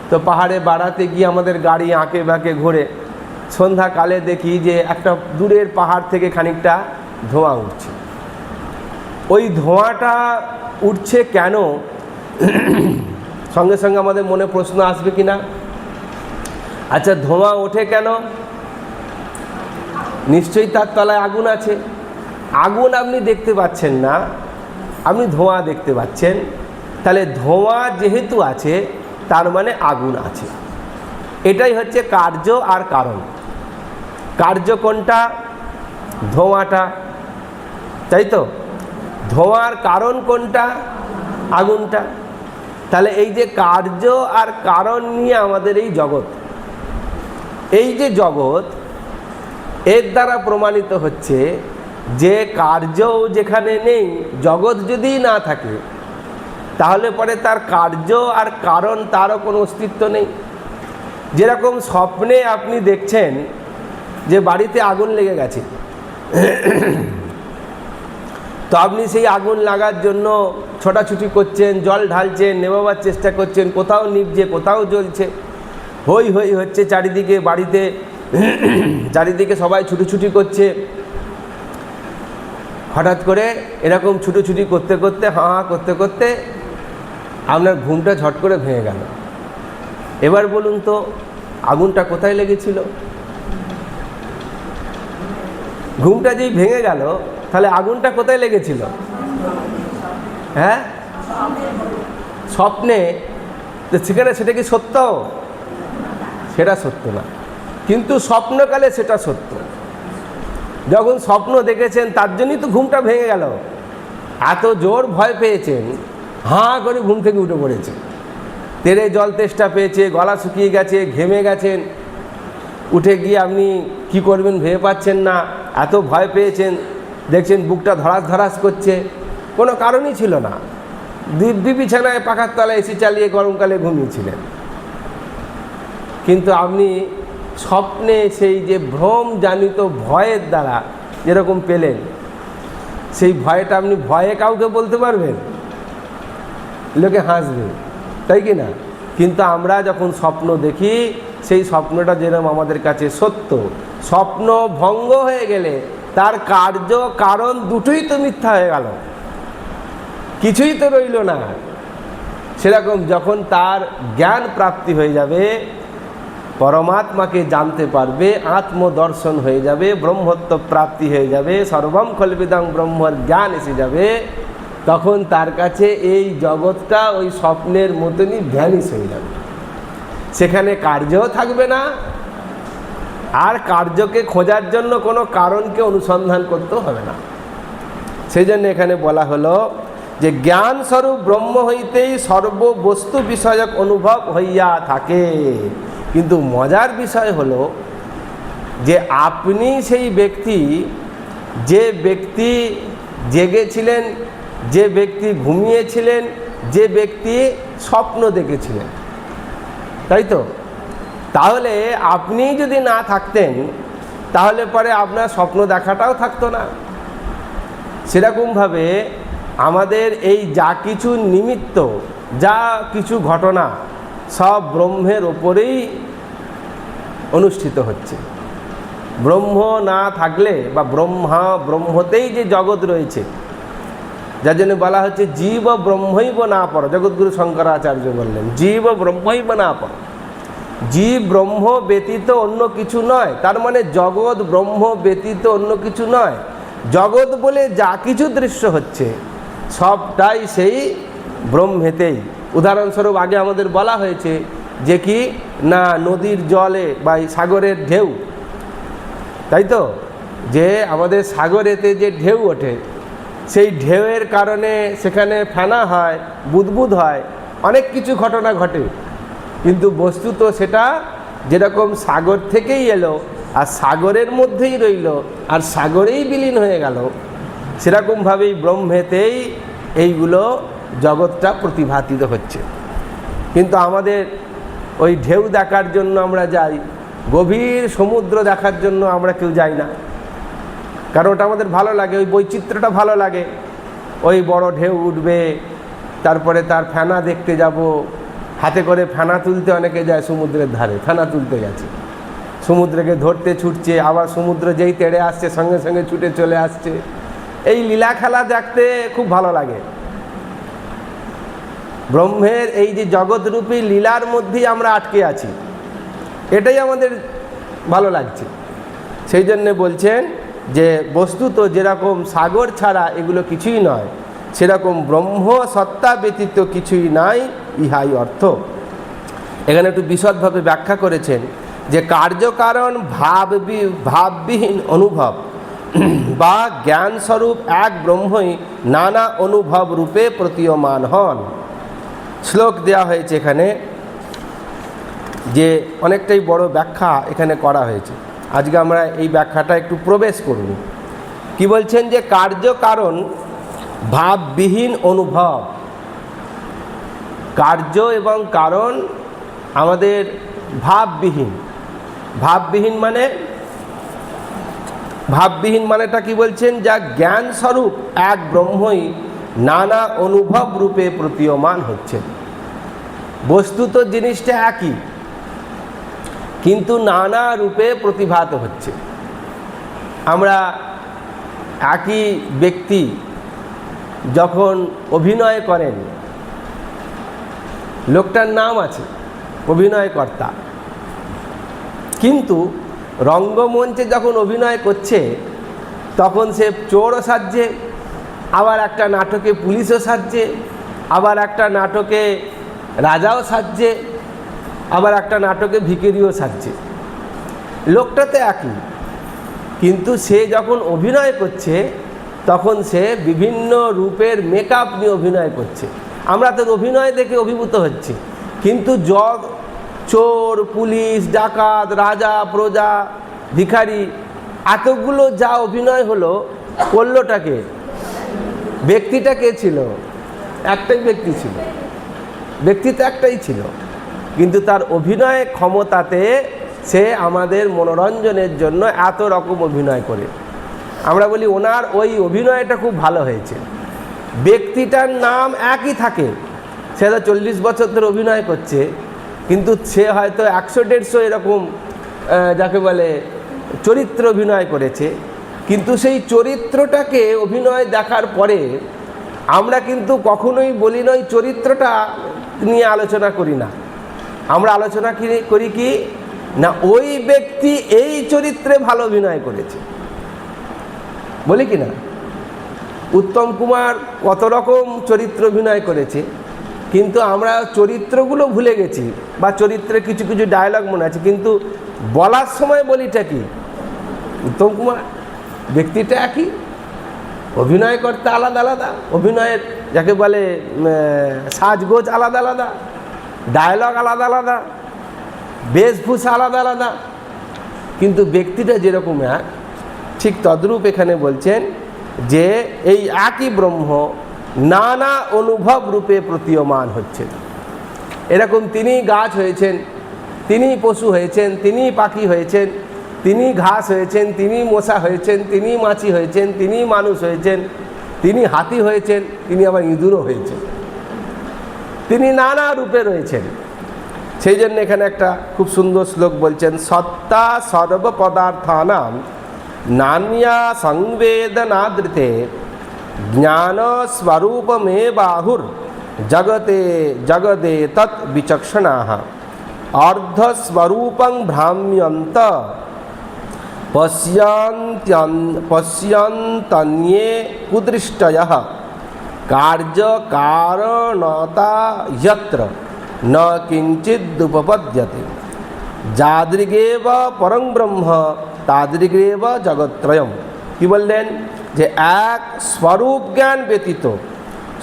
তো পাহাড়ে বেড়াতে গিয়ে আমাদের গাড়ি আঁকে বাঁকে ঘোরে, সন্ধ্যাকালে দেখি যে একটা দূরের পাহাড় থেকে খানিকটা ধোঁয়া উঠছে। ওই ধোঁয়াটা উঠছে কেন? সঙ্গে সঙ্গে আমাদের মনে প্রশ্ন আসবে কি না? আচ্ছা, ধোঁয়া ওঠে কেন? নিশ্চয়ই তার তলায় আগুন আছে। আগুন আপনি দেখতে পাচ্ছেন না, আপনি ধোঁয়া দেখতে পাচ্ছেন। তাহলে ধোঁয়া যেহেতু আছে তার মানে আগুন আছে। এটাই হচ্ছে কার্য আর কারণ। কার্য কোনটা? ধোঁয়াটা, তাই তো? ধোঁয়ার কারণ কোনটা? আগুনটা। তাহলে এই যে কার্য আর কারণ নিয়ে আমাদের এই জগৎ, এই যে জগৎ, এর দ্বারা প্রমাণিত হচ্ছে যে কার্য যেখানে নেই, জগৎ যদি না থাকে, তাহলে পরে তার কার্য আর কারণ তারও কোনো অস্তিত্ব নেই। যেরকম স্বপ্নে আপনি দেখছেন যে বাড়িতে আগুন লেগে গেছে, তো আপনি সেই আগুন লাগার জন্য ছোটাছুটি করছেন, জল ঢালছেন, নেভাবার চেষ্টা করছেন, কোথাও নিভছে, কোথাও জ্বলছে, হই হই হচ্ছে চারিদিকে, বাড়িতে চারিদিকে সবাই ছুটোছুটি করছে। হঠাৎ করে এরকম ছুটোছুটি করতে করতে, হাঁ করতে করতে আপনার ঘুমটা ঝট করে ভেঙে গেল। এবার বলুন তো, আগুনটা কোথায় লেগেছিল? ঘুমটা যেই ভেঙে গেল, তাহলে আগুনটা কোথায় লেগেছিল? হ্যাঁ, স্বপ্নে। তো সেখানে সেটা কি সত্য? সেটা সত্য না, কিন্তু স্বপ্নকালে সেটা সত্য। যখন স্বপ্ন দেখেছেন তার জন্যই তো ঘুমটা ভেঙে গেল। এত জোর ভয় পেয়েছেন, হাঁ করে ঘুম থেকে উঠে পড়েছে, তেরে জল তেষ্টা পেয়েছে, গলা শুকিয়ে গেছে, ঘেমে গেছেন, উঠে গিয়ে আপনি কি করবেন ভেবে পাচ্ছেন না, এত ভয় পেয়েছেন। দেখছেন বুকটা ধরাস ধরাস করছে, কোনো কারণই ছিল না। দিব্যি বিছানায় পাখার তলায় এসি চালিয়ে গরমকালে ঘুমিয়েছিলেন, কিন্তু আপনি স্বপ্নে সেই যে ভ্রমজনিত ভয়ের দ্বারা যেরকম পেলেন, সেই ভয়টা আপনি ভয়ে কাউকে বলতে পারবেন? লোকে হাসবে, তাই কি না? কিন্তু আমরা যখন স্বপ্ন দেখি, সেই স্বপ্নটা যেরকম আমাদের কাছে সত্য, স্বপ্ন ভঙ্গ হয়ে গেলে তার কার্য কারণ দুটোই তো মিথ্যা হয়ে গেল, কিছুই তো রইল না। সেরকম যখন তার জ্ঞান প্রাপ্তি হয়ে যাবে, পরমাত্মাকে জানতে পারবে, আত্মদর্শন হয়ে যাবে, ব্রহ্মত্ব প্রাপ্তি হয়ে যাবে, সর্বম খলবিদং ব্রহ্মর জ্ঞান এসে যাবে, তখন তার কাছে এই জগৎটা ওই স্বপ্নের মতনই ভ্যানিশ হয়ে যাবে। সেখানে কার্যও থাকবে না, আর কার্যকে খোঁজার জন্য কোনো কারণকে অনুসন্ধান করতেও হবে না। সেই জন্য এখানে বলা হলো যে জ্ঞান স্বরূপ ব্রহ্ম হইতেই সর্ববস্তু বিষয়ক অনুভব হইয়া থাকে। কিন্তু মজার বিষয় হলো যে আপনি সেই ব্যক্তি, যে ব্যক্তি জেগেছিলেন, যে ব্যক্তি ঘুমিয়েছিলেন, যে ব্যক্তি স্বপ্ন দেখেছিলেন, তাই তো? তাহলে আপনি যদি না থাকতেন, তাহলে পরে আপনার স্বপ্ন দেখাটাও থাকতো না। সেরকমভাবে আমাদের এই যা কিছু নিমিত্ত, যা কিছু ঘটনা, সব ব্রহ্মের ওপরেই অনুষ্ঠিত হচ্ছে। ব্রহ্ম না থাকলে বা ব্রহ্মতেই যে জগৎ রয়েছে, যার জন্য বলা হচ্ছে জীব ব্রহ্মৈব না পর। জগৎগুরু শঙ্করাচার্য বললেন জীব ব্রহ্মৈব না পর, জীব ব্রহ্ম ব্যতীত অন্য কিছু নয়। তার মানে জগৎ ব্রহ্ম ব্যতীত অন্য কিছু নয়। জগৎ বলে যা কিছু দৃশ্য হচ্ছে সবটাই সেই ব্রহ্মেতেই। উদাহরণস্বরূপ আগে আমাদের বলা হয়েছে যে কি না, নদীর জলে বা সাগরের ঢেউ, তাই তো? যে আমাদের সাগরেতে যে ঢেউ ওঠে, সেই ঢেউয়ের কারণে সেখানে ফেনা হয়, বুদবুদ হয়, অনেক কিছু ঘটনা ঘটে। কিন্তু বস্তুত সেটা যেরকম সাগর থেকেই এলো আর সাগরের মধ্যেই রইল আর সাগরেই বিলীন হয়ে গেল, সেরকমভাবেই ব্রহ্মেতেই এইগুলো জগৎটা প্রতিভাতিত হচ্ছে। কিন্তু আমাদের ওই ঢেউ দেখার জন্য আমরা যাই, গভীর সমুদ্র দেখার জন্য আমরা কেউ যাই না, কারণ ওটা আমাদের ভালো লাগে, ওই বৈচিত্র্যটা ভালো লাগে। ওই বড় ঢেউ উঠবে, তারপরে তার ফেনা দেখতে যাব, হাতে করে ফেনা তুলতে অনেকে যায় সমুদ্রের ধারে, ফেনা তুলতে গেছে, সমুদ্রকে ধরতে ছুটছে, আবার সমুদ্র যেই তেড়ে আসছে সঙ্গে সঙ্গে ছুটে চলে আসছে। এই লীলা খেলা দেখতে খুব ভালো লাগে। ব্রহ্মের এই যে জগৎরূপী লীলার মধ্যেই আমরা আটকে আছি, এটাই আমাদের ভালো লাগছে। সেই জন্যে বলছেন যে বস্তুত যেরকম সাগর ছাড়া এগুলো কিছুই নয়, সেরকম ব্রহ্ম সত্তা ব্যতীত কিছুই নাই, ইহাই অর্থ। এখানে একটু বিশদভাবে ব্যাখ্যা করেছেন যে কার্যকারণ ভাববিহীন অনুভব বা জ্ঞানস্বরূপ এক ব্রহ্মই নানা অনুভব রূপে প্রতীয়মান হন। শ্লোক দেওয়া হয়েছে এখানে, যে অনেকটাই বড় ব্যাখ্যা এখানে করা হয়েছে। আজকে আমরা এই ব্যাখ্যাটা একটু প্রবেশ করব। কি বলছেন, যে কার্য কারণ ভাববিহীন অনুভব। কার্য এবং কারণ আমাদের ভাববিহীন। ভাববিহীন মানেটা কি বলছেন, যা জ্ঞান স্বরূপ এক ব্রহ্মই নানা অনুভব রূপে প্রতীয়মান হচ্ছে। বস্তুত জিনিসটা একই, কিন্তু নানা রূপে প্রতিভাত হচ্ছে। আমরা একই ব্যক্তি যখন অভিনয় করেন, লোকটার নাম আছে অভিনয়কর্তা, কিন্তু রঙ্গমঞ্চে যখন অভিনয় করছে তখন সে চোরও সাজছে, আবার একটা নাটকে পুলিশও সাজছে, আবার একটা নাটকে রাজাও সাজছে, আবার একটা নাটকে ভিখারিও সাজছে। লোকটা তো একই, কিন্তু সে যখন অভিনয় করছে তখন সে বিভিন্ন রূপের মেকআপ নিয়ে অভিনয় করছে। আমরা তো অভিনয় দেখে অভিভূত হচ্ছি, কিন্তু চোর, পুলিশ, ডাকাত, রাজা, প্রজা, ভিখারি, এতগুলো যা অভিনয় হলো, করলোটাকে, ব্যক্তিটা কে ছিল? একটাই ব্যক্তি ছিল, ব্যক্তি তো একটাই ছিল, কিন্তু তার অভিনয় ক্ষমতাতে সে আমাদের মনোরঞ্জনের জন্য এত রকম অভিনয় করে। আমরা বলি ওনার ওই অভিনয়টা খুব ভালো হয়েছে। ব্যক্তিটার নাম একই থাকে, সে তো 40 বছর ধরে অভিনয় করছে, কিন্তু সে হয়তো 100-150 এরকম যাকে বলে চরিত্র অভিনয় করেছে, কিন্তু সেই চরিত্রটাকে অভিনয় দেখার পরে আমরা কিন্তু কখনোই বলি না ওই চরিত্রটা নিয়ে আলোচনা করি না। আমরা আলোচনা করি কি না, ওই ব্যক্তি এই চরিত্রে ভালো অভিনয় করেছে, বলি কি না? উত্তম কুমার কত রকম চরিত্র অভিনয় করেছে, কিন্তু আমরা চরিত্রগুলো ভুলে গেছি, বা চরিত্রে কিছু কিছু ডায়লগ মনে আছে, কিন্তু বলার সময় বলিটা কি উত্তম কুমার। ব্যক্তিটা একই, অভিনয় করতে আলাদা আলাদা, অভিনয়ের যাকে বলে সাজগোজ আলাদা আলাদা, ডায়লগ আলাদা আলাদা, বেশভূষা আলাদা আলাদা, কিন্তু ব্যক্তিটা যেরকম এক, ঠিক তদ্রূপ এখানে বলছেন যে এই একই ব্রহ্ম নানা অনুভব রূপে প্রতীয়মান হচ্ছে। এরকম তিনি গাছ হয়েছেন, তিনি পশু হয়েছেন, তিনি পাখি হয়েছেন, তিনি ঘাস হয়েছেন, তিনি মশা হয়েছেন, তিনি মাছি হয়েছেন, তিনি মানুষ হয়েছেন, তিনি হাতি হয়েছেন, তিনি আবার ইঁদুরও হয়েছেন। তিনি নানা রূপে রয়েছেন। সেই জন্য এখানে একটা খুব সুন্দর শ্লোক বলছেন, সত্তা সর্বপদার্থানাম নান্যা সংবেদনাদৃতে জ্ঞান স্বরূপমে বাহুর জগতে জগদে তৎ বিচক্ষণাঃ অর্ধস্বরূপং ভ্রাম্যন্ত পশ্যন্তন্যে কুদৃষ্টয়ঃ কার্যকারণতা যত্র ন কিঞ্চিদুপপদ্যতে যাদৃগেব পরং ব্রহ্ম তাদৃগেব জগত্রয়ম। কি বললেন, যে এক স্বরূপ জ্ঞান ব্যতীত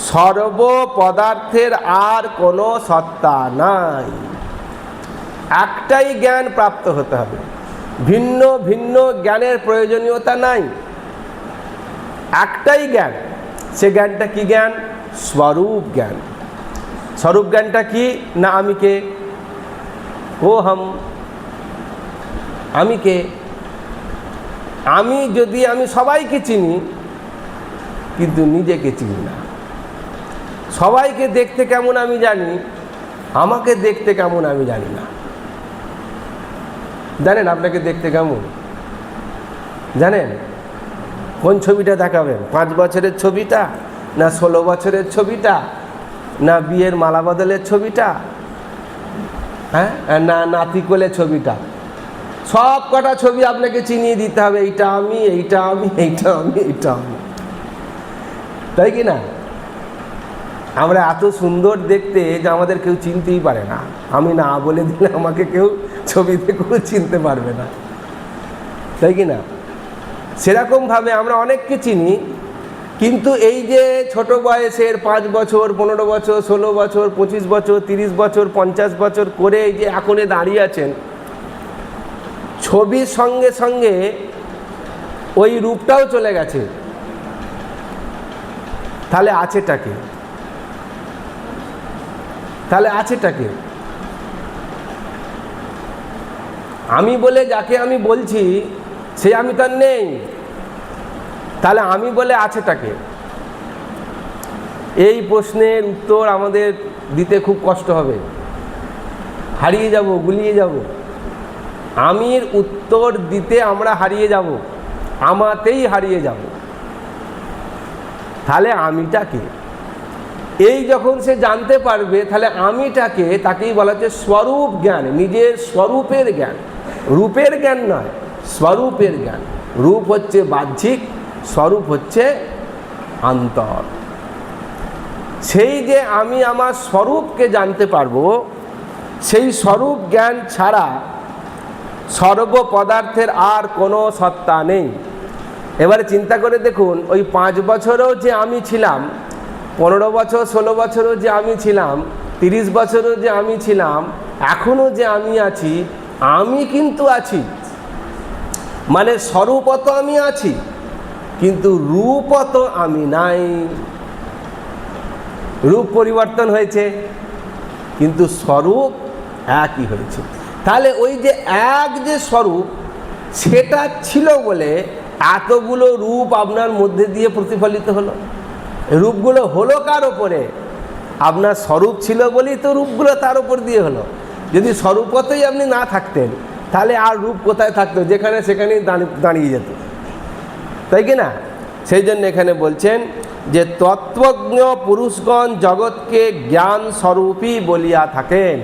সর্ব পদার্থের আর কোনো সত্তা নাই। একটাই জ্ঞান প্রাপ্ত হতে হবে, ভিন্ন ভিন্ন জ্ঞানের প্রয়োজনীয়তা নাই। একটাই জ্ঞান, সে জ্ঞানটা কি জ্ঞান? স্বরূপ জ্ঞান। স্বরূপ জ্ঞানটা কি না, আমি কে, ও হাম, আমি কে। আমি যদি আমি সবাইকে চিনি কিন্তু নিজেকে চিনি না। সবাইকে দেখতে কেমন আমি জানি, আমাকে দেখতে কেমন আমি জানি না। জানেন আপনাকে দেখতে কেমন জানেন? কোন ছবিটা দেখাবেন? 5 বছরের ছবিটা, না 16 বছরের ছবিটা, না বিয়ের মালা বদলের ছবিটা, হ্যাঁ, না নাতি কোলে ছবিটা? সব কটা ছবি আপনাকে চিনিয়ে দিতে হবে, এইটা আমি, এইটা আমি, এইটা আমি, এইটা আমি, তাই কি না? আমরা এত সুন্দর দেখতে যে আমাদের কেউ চিনতেই পারে না। আমি না বলে দিলে আমাকে কেউ ছবি দেখেও চিনতে পারবে না, তাই কি না? সেরকমভাবে আমরা অনেককে চিনি, কিন্তু এই যে ছোট বয়সের 5 বছর 15 বছর 16 বছর 25 বছর 30 বছর 50 বছর করে এই যে এখনে দাঁড়িয়ে আছেন, ছবির সঙ্গে সঙ্গে ওই রূপটাও চলে গেছে, তাহলে আছেটাকে? তাহলে আছেটাকে? আমি বলে যাকে আমি বলছি সে আমি তার নেই, তাহলে আমি বলে আছেটাকে? এই প্রশ্নের উত্তর আমাদের দিতে খুব কষ্ট হবে, হারিয়ে যাব, গুলিয়ে যাব। আমির উত্তর দিতে আমরা হারিয়ে যাব, আমাতেই হারিয়ে যাব। তাহলে আমিটাকে এই যখন সে জানতে পারবে, তাহলে আমিটাকে তাকেই বলা হচ্ছে স্বরূপ জ্ঞান, নিজের স্বরূপের জ্ঞান। রূপের জ্ঞান নয়, স্বরূপের জ্ঞান। রূপ হচ্ছে বাহ্যিক, স্বরূপ হচ্ছে অন্তর। সেই যে আমি আমার স্বরূপকে জানতে পারবো, সেই স্বরূপ জ্ঞান ছাড়া সর্ব পদার্থের আর কোনো সত্তা নেই। এবারে চিন্তা করে দেখুন, ওই 5 বছরেও যে আমি ছিলাম, 15 বছর 16 বছরও যে আমি ছিলাম, 30 বছরও যে আমি ছিলাম, এখনও যে আমি আছি, আমি কিন্তু আছি। মানে স্বরূপত আমি আছি, কিন্তু রূপত আমি নাই। রূপ পরিবর্তন হয়েছে, কিন্তু স্বরূপ একই হয়েছে। তাহলে ওই যে এক যে স্বরূপ, সেটা ছিল বলে এতগুলো রূপ আপনার মধ্যে দিয়ে প্রতিফলিত হলো। রূপগুলো হলো কার ওপরে? আপনার স্বরূপ ছিল বলেই তো রূপগুলো তার উপর দিয়ে হলো। যদি স্বরূপতই আপনি না থাকতেন, তাহলে আর রূপ কোথায় থাকতো? যেখানে সেখানেই দাঁড়িয়ে যেত, তাই কি না? সেই জন্য এখানে বলছেন যে তত্ত্বজ্ঞ পুরুষগণ জগৎকে জ্ঞান স্বরূপই বলিয়া থাকেন।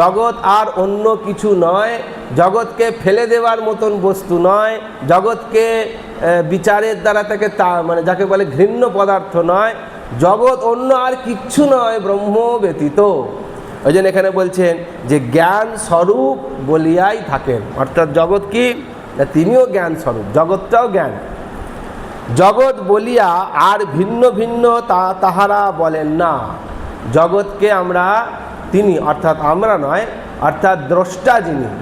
জগৎ আর অন্য কিছু নয়, জগৎকে ফেলে দেওয়ার মতন বস্তু নয়, জগৎকে বিচারের দ্বারা তাকে মানে যাকে বলে ঘৃণ্য পদার্থ নয়, জগৎ অন্য আর কিচ্ছু নয় ব্রহ্ম ব্যতীত। ওই জন্য এখানে বলছেন যে জ্ঞান স্বরূপ বলিয়াই থাকেন। অর্থাৎ জগৎ কি? তিনিও জ্ঞান স্বরূপ, জগৎটাও জ্ঞান। জগৎ বলিয়া আর ভিন্ন ভিন্ন তাহারা বলেন না। জগৎকে আমরা, তিনি অর্থাৎ আমরা নয়, অর্থাৎ দ্রষ্টা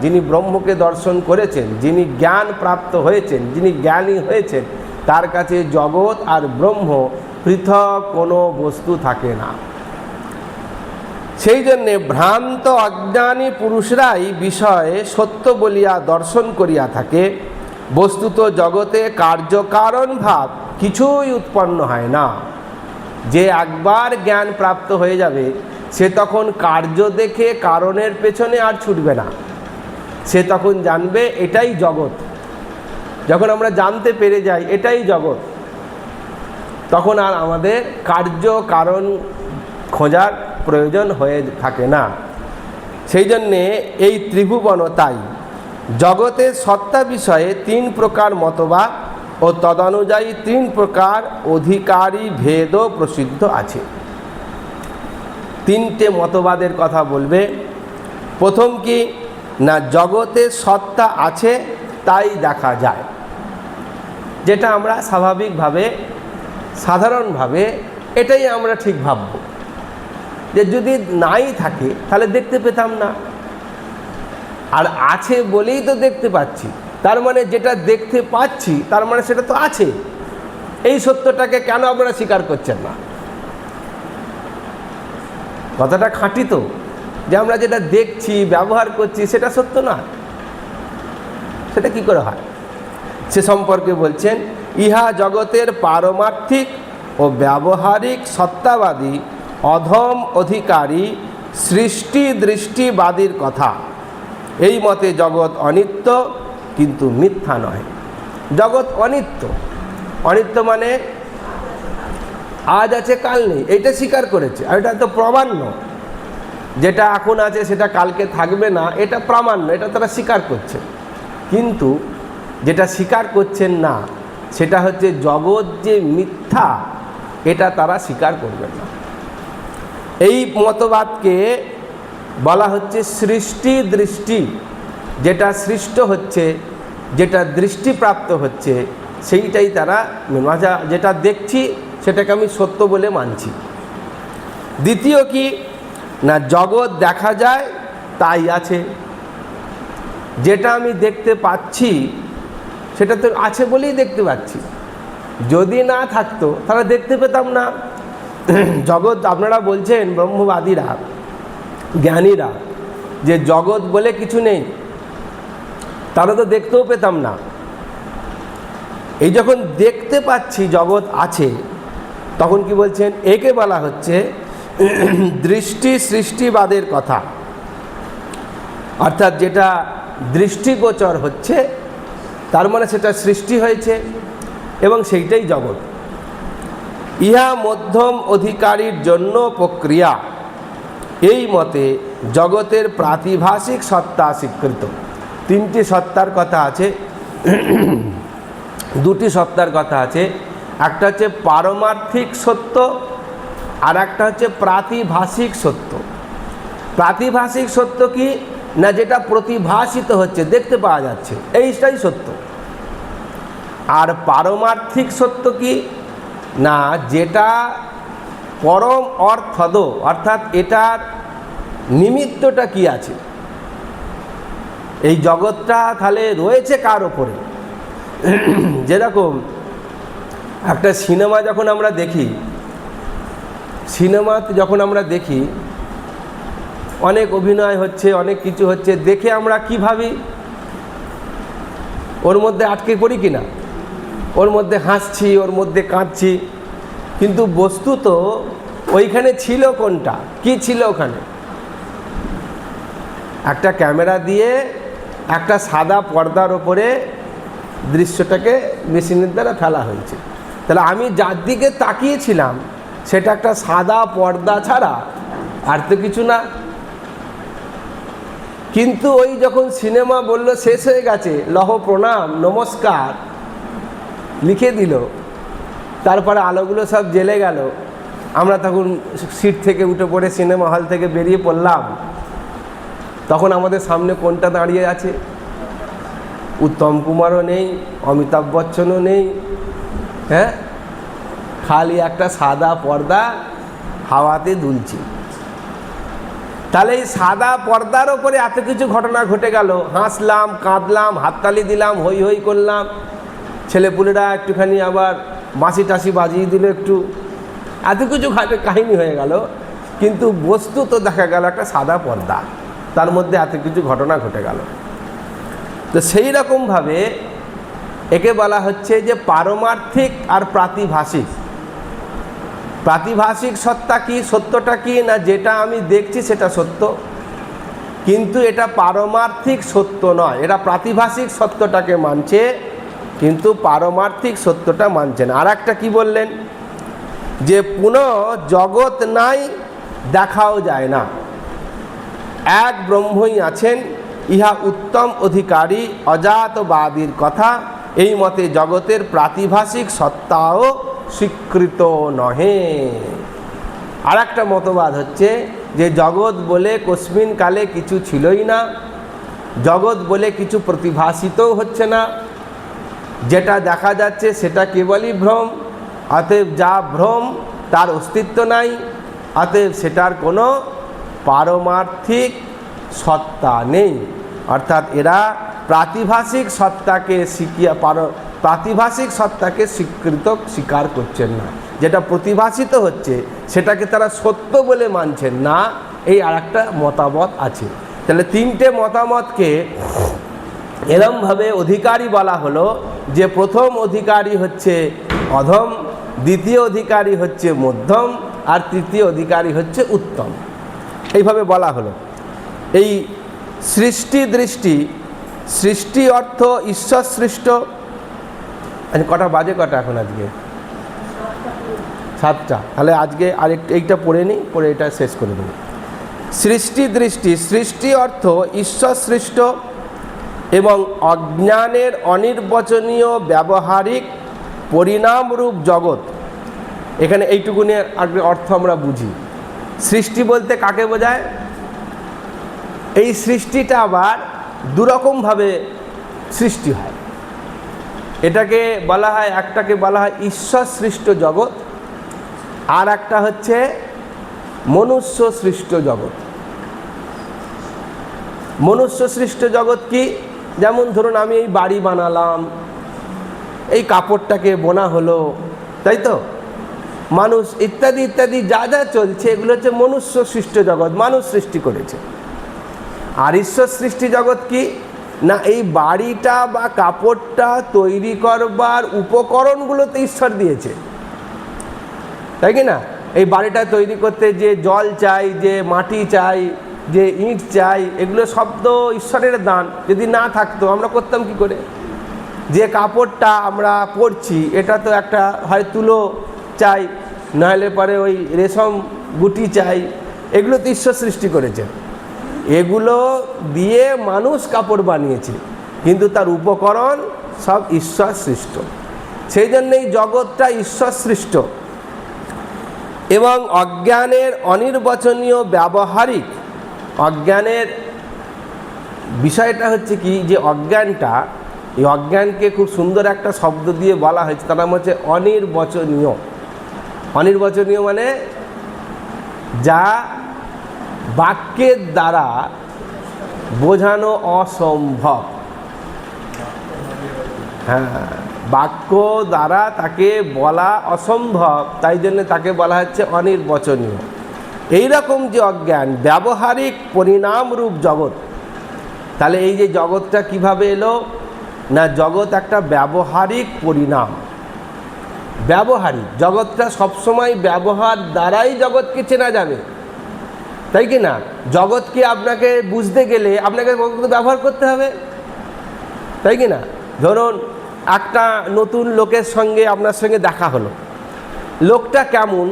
যিনি ব্রহ্মকে দর্শন করেছেন, যিনি জ্ঞান প্রাপ্ত হয়েছেন, যিনি জ্ঞানী হয়েছেন, তার কাছে জগৎ আর ব্রহ্ম পৃথক কোনো বস্তু থাকে না। সেই জন্যে ভ্রান্ত অজ্ঞানী পুরুষরাই বিষয়ে সত্য বলিয়া দর্শন করিয়া থাকে। বস্তুত জগতে কার্যকারণ ভাব কিছুই উৎপন্ন হয় না। যে একবার জ্ঞান প্রাপ্ত হয়ে যাবে, সে তখন কার্য দেখে কারণের পেছনে আর ছুটবে না। সে তখন জানবে এটাই জগৎ। যখন আমরা জানতে পেরে যাই এটাই জগৎ, তখন আর আমাদের কার্য কারণ খোঁজার প্রয়োজন হয়ে থাকে না। সেই জন্যে এই ত্রিভুবন তাই জগতের সত্তা বিষয়ে 3 প্রকার মতবাদ ও তদনুযায়ী 3 প্রকার অধিকারী ভেদও প্রসিদ্ধ আছে। 3টে মতবাদের কথা বলবে। প্রথম কি না, জগতের সত্তা আছে তাই দেখা যায়, যেটা আমরা স্বাভাবিকভাবে সাধারণভাবে এটাই আমরা ঠিক ভাবব, যে যদি নাই থাকে তাহলে দেখতে পেতাম না, আর আছে বলেই তো দেখতে পাচ্ছি। তার মানে যেটা দেখতে পাচ্ছি তার মানে সেটা তো আছে। এই সত্যটাকে কেন আপনারা স্বীকার করছেন না? কথাটা খাঁটি তো, যে আমরা যেটা দেখছি ব্যবহার করছি সেটা সত্য না, সেটা কি করে হয়? সে সম্পর্কে বলছেন, ইহা জগতের পারমার্থিক ও ব্যবহারিক সত্তাবাদী অধম অধিকারী সৃষ্টি দৃষ্টিবাদীর কথা। এই মতে জগৎ অনিত্য কিন্তু মিথ্যা নয়। জগৎ অনিত্য, অনিত্য মানে আজ আছে কাল নেই, এইটা স্বীকার করেছে। আর এটা তো প্রামাণ্য, যেটা এখন আছে সেটা কালকে থাকবে না, এটা প্রামাণ্য, এটা তারা স্বীকার করছে। কিন্তু যেটা স্বীকার করছেন না সেটা হচ্ছে জগৎ যে মিথ্যা, এটা তারা স্বীকার করবেন না। এই মতবাদকে বলা হচ্ছে সৃষ্টি দৃষ্টি। যেটা সৃষ্ট হচ্ছে, যেটা দৃষ্টিপ্রাপ্ত হচ্ছে, সেইটাই তারা যেটা দেখছি সেটাকে আমি সত্য বলে মানছি। দ্বিতীয় কি না, জগৎ দেখা যায় তাই আছে, যেটা আমি দেখতে পাচ্ছি সেটা তো আছে বলেই দেখতে পাচ্ছি, যদি না থাকতো তাহলে দেখতে পেতাম না। জগৎ, আপনারা বলছেন ব্রহ্মবাদীরা, জ্ঞানীরা, যে জগৎ বলে কিছু নেই, তাহলে তো দেখতেও পেতাম না। এই যখন দেখতে পাচ্ছি জগৎ আছে, তখন কি বলছেন, একে বলা হচ্ছে দৃষ্টি সৃষ্টিবাদের কথা। অর্থাৎ যেটা দৃষ্টিগোচর হচ্ছে তার মানে সেটা সৃষ্টি হয়েছে এবং সেইটাই জগৎ। ইহা মধ্যম অধিকারীর জন্য প্রক্রিয়া। এই মতে জগতের প্রাতিভাসিক সত্তা স্বীকৃত। তিনটি সত্তার কথা আছে, দুটি সত্তার কথা আছে। একটা হচ্ছে পারমার্থিক সত্য, আর একটা হচ্ছে প্রাতিভাসিক সত্য। প্রাতিভাসিক সত্য কি না, যেটা প্রতিভাসিত হচ্ছে, দেখতে পাওয়া যাচ্ছে, এইটাই সত্য। আর পারমার্থিক সত্য কি না, যেটা পরম অর্থদ, অর্থাৎ এটার নিমিত্তটা কি আছে, এই জগৎটা তাহলে রয়েছে কার ওপরে। যেরকম একটা সিনেমা যখন আমরা দেখি, সিনেমাতে যখন আমরা দেখি অনেক অভিনয় হচ্ছে, অনেক কিছু হচ্ছে, দেখে আমরা কি ভাবি, ওর মধ্যে আটকে পড়ি কিনা, ওর মধ্যে হাসছি, ওর মধ্যে কাঁদছি, কিন্তু বস্তুত ওইখানে ছিল কোনটা, কি ছিল ওখানে, একটা ক্যামেরা দিয়ে একটা সাদা পর্দার ওপরে দৃশ্যটাকে মেশিনের দ্বারা ফেলা হয়েছে। তাহলে আমি যার দিকে তাকিয়েছিলাম সেটা একটা সাদা পর্দা ছাড়া আর তো কিছু না। কিন্তু ওই যখন সিনেমা বলল শেষ হয়ে গেছে, লহ প্রণাম নমস্কার লিখে দিল, তারপরে আলোগুলো সব জ্বেলে গেল, আমরা তখন সিট থেকে উঠে পড়ে সিনেমা হল থেকে বেরিয়ে পড়লাম, তখন আমাদের সামনে কোনটা দাঁড়িয়ে আছে, উত্তম কুমারও নেই, অমিতাভ বচ্চনও নেই, হ্যাঁ, খালি একটা সাদা পর্দা হাওয়াতে দুলছে। তাহলে এই সাদা পর্দার ওপরে এত কিছু ঘটনা ঘটে গেল, হাসলাম, কাঁদলাম, হাততালি দিলাম, হই হই করলাম, ছেলেপুলেরা একটুখানি আবার বাঁশি টাসি বাজিয়ে দিল, একটু এত কিছু কাহিনী হয়ে গেল, কিন্তু বস্তু তো দেখা গেল একটা সাদা পর্দা, তার মধ্যে এত কিছু ঘটনা ঘটে গেল। তো সেই রকমভাবে একে বলা হচ্ছে যে পারমার্থিক আর প্রাতিভাসিক। প্রাতিভাসিক সত্তা কি, সত্যটা কি না, যেটা আমি দেখছি সেটা সত্য, কিন্তু এটা পারমার্থিক সত্য নয়, এটা প্রাতিভাসিক সত্যটাকে মানছে কিন্তু পারমার্থিক সত্যটা মানছে না। আর একটা কি বললেন, যে পুনঃ জগৎ নাই, দেখাও যায় না, এক ব্রহ্মই আছেন, ইহা উত্তম অধিকারী অজাতবাদীর কথা। এই মতে জগতের প্রাতিভাসিক সত্তাও স্বীকৃত নহে। আর একটা মতবাদ হচ্ছে যে জগৎ বলে কস্মিন কালে কিছু ছিলই না, জগৎ বলে কিছু প্রতিভাসিতও হচ্ছে না, যেটা দেখা যাচ্ছে সেটা কেবলই ভ্রম, অতএব যা ভ্রম তার অস্তিত্ব নাই, অতএব সেটার কোনো পারমার্থিক সত্তা নেই। অর্থাৎ এরা প্রাতিভাসিক সত্তাকে প্রাতিভাসিক সত্তাকে স্বীকার করছেন না, যেটা প্রতিভাসিত হচ্ছে সেটাকে তারা সত্য বলে মানছেন না। এই আর একটা মতামত আছে। তাহলে তিনটে মতামতকে এরমভাবে অধিকারী বলা হলো, যে প্রথম অধিকারী হচ্ছে অধম, দ্বিতীয় অধিকারী হচ্ছে মধ্যম, আর তৃতীয় অধিকারী হচ্ছে উত্তম, এইভাবে বলা হলো। এই সৃষ্টি দৃষ্টি, সৃষ্টি অর্থ ঈশ্বর সৃষ্ট। কটা বাজে, কটা এখন আজকে 7টা, তাহলে আজকে আরেকটা এইটা পড়ে নিই, পড়ে এটা শেষ করে দেব। সৃষ্টি দৃষ্টি, সৃষ্টি অর্থ ঈশ্বর সৃষ্ট এবং অজ্ঞানের অনির্বচনীয় ব্যবহারিক পরিণামরূপ জগৎ। এখানে এইটুকুনি অর্থ আমরা বুঝি। সৃষ্টি বলতে কাকে বোঝায়? এই সৃষ্টিটা আবার দুরকমভাবে সৃষ্টি হয়। এটাকে বলা হয়, একটাকে বলা হয় ঈশ্বর সৃষ্ট জগৎ, আর একটা হচ্ছে মনুষ্য সৃষ্ট জগৎ। মনুষ্য সৃষ্ট জগৎ কি? যেমন ধরুন আমি এই বাড়ি বানালাম, এই কাপড়টাকে বোনা হলো, তাই তো, মানুষ ইত্যাদি ইত্যাদি যা যা চলছে এগুলো হচ্ছে মনুষ্য সৃষ্ট জগৎ, মানুষ সৃষ্টি করেছে। আর ঈশ্বর সৃষ্টি জগৎ কি না, এই বাড়িটা বা কাপড়টা তৈরি করবার উপকরণগুলোতে ঈশ্বর দিয়েছে, তাই কি না? এই বাড়িটা তৈরি করতে যে জল চাই, যে মাটি চাই, যে ইট চাই, এগুলো সব তো ঈশ্বরের দান। যদি না থাকতো আমরা করতাম কি করে? যে কাপড়টা আমরা পরছি এটা তো একটা হয় তুলো চাই, নাহলে পরে ওই রেশম গুটি চাই, এগুলো তো ঈশ্বর সৃষ্টি করেছে। এগুলো দিয়ে মানুষ কাপড় বানিয়েছে, কিন্তু তার উপকরণ সব ঈশ্বর সৃষ্ট। সেই জন্যই জগৎটা ঈশ্বর সৃষ্ট। এবং অজ্ঞানের অনির্বচনীয় ব্যবহারিক, অজ্ঞানের বিষয়টা হচ্ছে কি, যে অজ্ঞানটা, এই অজ্ঞানকে খুব সুন্দর একটা শব্দ দিয়ে বলা হয়েছে, তার নাম হচ্ছে অনির্বচনীয়। অনির্বচনীয় মানে যা বাক্যের দ্বারা বোঝানো অসম্ভব। হ্যাঁ, বাক্য দ্বারা তাকে বলা অসম্ভব, তাই জন্য তাকে বলা হচ্ছে অনির্বচনীয়। এইরকম যে অজ্ঞান, ব্যবহারিক পরিণামরূপ জগৎ। তাহলে এই যে জগৎটা কিভাবে এলো না, জগৎ একটা ব্যবহারিক পরিণাম। ব্যবহারিক জগৎটা সবসময় ব্যবহার দ্বারাই জগৎকে চেনা যাবে, তাই কি না? জগৎকে আপনাকে বুঝতে গেলে আপনাকে ব্যবহার করতে হবে, তাই কি না? ধরুন একটা নতুন লোকের সঙ্গে আপনার সঙ্গে দেখা হলো, লোকটা কেমন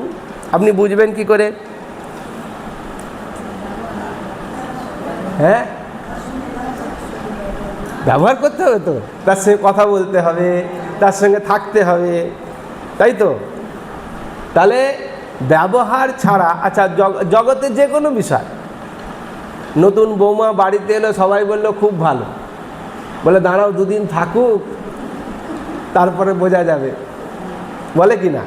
আপনি বুঝবেন কি করে? হ্যাঁ, ব্যবহার করতে হবে তো, তার সঙ্গে কথা বলতে হবে, তার সঙ্গে থাকতে হবে, তাই তো? তাহলে ব্যবহার ছাড়া, আচ্ছা জগতের যে কোনো বিষয়, নতুন বৌমা বাড়িতে এলো, সবাই বললো খুব ভালো, বলে দাঁড়াও দুদিন থাকুক তারপরে বোঝা যাবে, বলে কি না?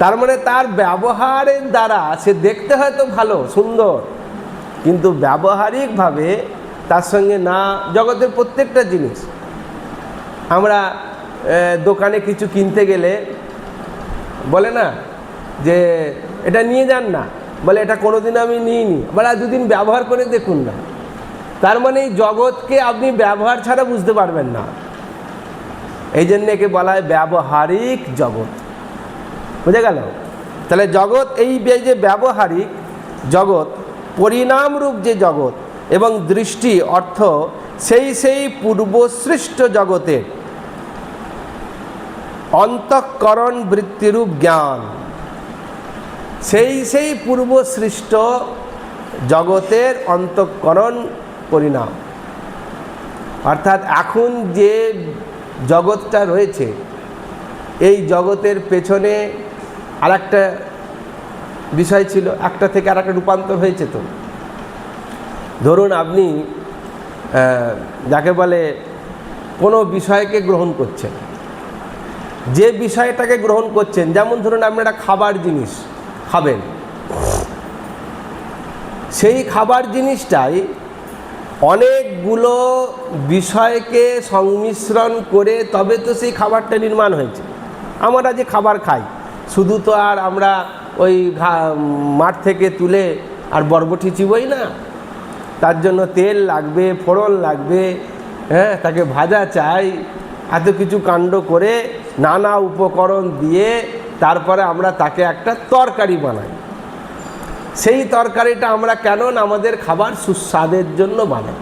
তার মানে তার ব্যবহারের দ্বারা সে দেখতে হয়তো ভালো সুন্দর, কিন্তু ব্যবহারিকভাবে তার সঙ্গে না। জগতের প্রত্যেকটা জিনিস, আমরা দোকানে কিছু কিনতে গেলে বলে না যে এটা নিয়ে যান না, বলে এটা কোনোদিন আমি নিইনি, বলে আর দুদিন ব্যবহার করে দেখুন না। তার মানে এই জগৎকে আপনি ব্যবহার ছাড়া বুঝতে পারবেন না, এই জন্য একে বলা হয় ব্যবহারিক জগৎ। বুঝে গেল? তাহলে জগৎ এই যে ব্যবহারিক জগৎ, পরিণামরূপ যে জগৎ, এবং দৃষ্টি অর্থ সেই পূর্বসৃষ্ট জগতের অন্তঃকরণ বৃত্তিরূপ জ্ঞান, সেই পূর্বসৃষ্ট জগতের অন্তঃকরণ পরিণাম। অর্থাৎ এখন যে জগৎটা রয়েছে, এই জগতের পেছনে আর একটা বিষয় ছিল, একটা থেকে আর একটা রূপান্তর হয়েছে। তো ধরুন আপনি যাকে বলে কোনো বিষয়কে গ্রহণ করছেন, যে বিষয়টাকে গ্রহণ করছেন, যেমন ধরুন আপনি একটা খাবার জিনিস খাবেন, সেই খাবার জিনিসটাই অনেকগুলো বিষয়কে সংমিশ্রণ করে তবে তো সেই খাবারটা নির্মাণ হয়েছে। আমরা যে খাবার খাই, শুধু তো আর আমরা ওই মাঠ থেকে তুলে আর বরবটি চিবই না, তার জন্য তেল লাগবে, ফোড়ন লাগবে, হ্যাঁ, তাকে ভাজা চাই, এত কিছু কাণ্ড করে নানা উপকরণ দিয়ে তারপরে আমরা তাকে একটা তরকারি বানাই। সেই তরকারিটা আমরা কেন আমাদের খাবার সুস্বাদের জন্য বানাই।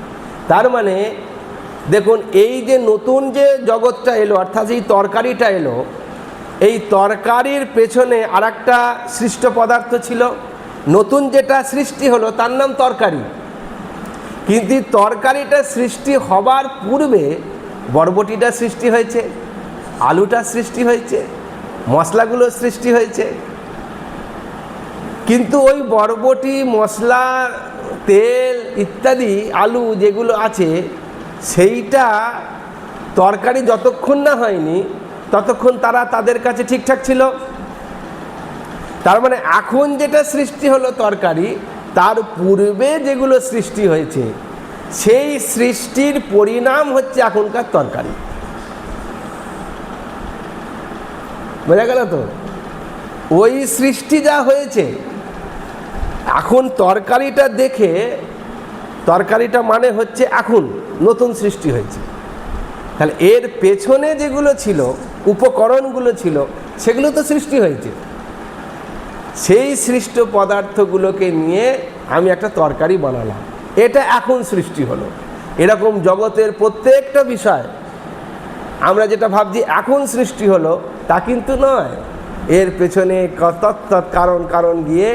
তার মানে দেখুন, এই যে নতুন যে জগৎটা এলো, অর্থাৎ এই তরকারিটা এলো, এই তরকারির পেছনে আর একটা সৃষ্ট পদার্থ ছিল। নতুন যেটা সৃষ্টি হলো তার নাম তরকারি, কিন্তু তরকারিটা সৃষ্টি হবার পূর্বে বরবটিটা সৃষ্টি হয়েছে, আলুটা সৃষ্টি হয়েছে, মশলাগুলো সৃষ্টি হয়েছে। কিন্তু ওই বরবটি, মশলা, তেল ইত্যাদি, আলু যেগুলো আছে, সেইটা তরকারি যতক্ষণ না হয়নি ততক্ষণ তারা তাদের কাছে ঠিকঠাক ছিল। তার মানে এখন যেটা সৃষ্টি হলো তরকারি, তার পূর্বে যেগুলো সৃষ্টি হয়েছে সেই সৃষ্টির পরিণাম হচ্ছে এখনকার তরকারি। বোঝা গেল তো? ওই সৃষ্টি যা হয়েছে, এখন তরকারিটা দেখে, তরকারিটা মানে হচ্ছে এখন নতুন সৃষ্টি হয়েছে, তাহলে এর পেছনে যেগুলো ছিল, উপকরণগুলো ছিল, সেগুলো তো সৃষ্টি হয়েছে। সেই সৃষ্ট পদার্থগুলোকে নিয়ে আমি একটা তরকারি বানালাম, এটা এখন সৃষ্টি হলো। এরকম জগতের প্রত্যেকটা বিষয় আমরা যেটা ভাবছি এখন সৃষ্টি হলো, তা কিন্তু নয়। এর পেছনে তৎ কারণ গিয়ে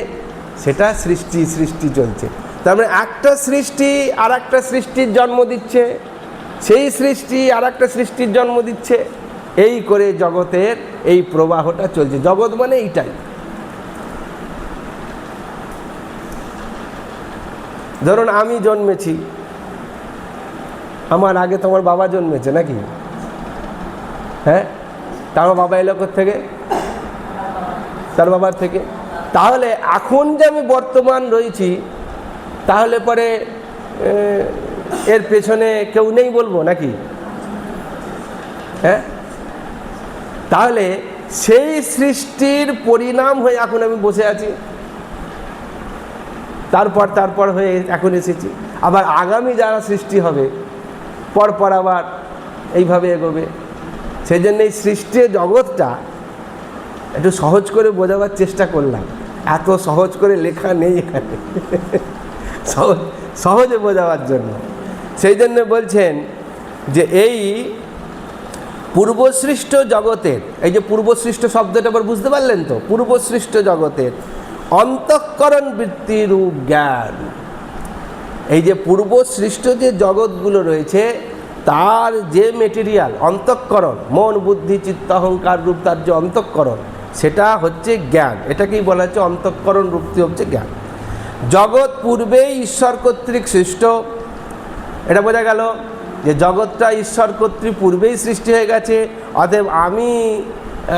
সেটা সৃষ্টি চলছে। তার মানে একটা সৃষ্টি আর একটা সৃষ্টির জন্ম দিচ্ছে, সেই সৃষ্টি আর একটা সৃষ্টির জন্ম দিচ্ছে, এই করে জগতের এই প্রবাহটা চলছে। জগৎ মানে এইটাই। ধরুন আমি জন্মেছি, আমার আগে তোমার বাবা জন্মেছে নাকি? হ্যাঁ, তার বাবা এলো থেকে, তার বাবার থেকে। তাহলে এখন যে আমি বর্তমান রয়েছি, তাহলে পরে এর পেছনে কেউ নেই বলবো নাকি? হ্যাঁ, তাহলে সেই সৃষ্টির পরিণাম হয়ে এখন আমি বসে আছি, তারপর হয়ে এখন এসেছি। আবার আগামী যারা সৃষ্টি হবে পরপর আবার এইভাবে এগোবে। সেই জন্য এই সৃষ্টির জগৎটা একটু সহজ করে বোঝাবার চেষ্টা করলাম। এত সহজ করে লেখা নেই এখানে, সহজে বোঝাবার জন্য। সেই জন্য বলছেন যে এই পূর্বসৃষ্ট জগতের, এই যে পূর্বসৃষ্ট শব্দটা আবার বুঝতে পারলেন তো? পূর্বসৃষ্ট জগতের অন্তঃকরণ বৃত্তিরূপ জ্ঞান, এই যে পূর্বসৃষ্ট যে জগৎগুলো রয়েছে তার যে মেটেরিয়াল অন্তঃকরণ, মন বুদ্ধি চিত্ত অহংকার রূপ, তার যে অন্তঃকরণ সেটা হচ্ছে জ্ঞান। এটাকেই বলা হচ্ছে অন্তঃকরণ রূপটি হচ্ছে জ্ঞান। জগৎ পূর্বেই ঈশ্বর কর্তৃক সৃষ্ট, এটা বোঝা গেল যে জগৎটা ঈশ্বর কর্তৃক পূর্বেই সৃষ্টি হয়ে গেছে। অতএব আমি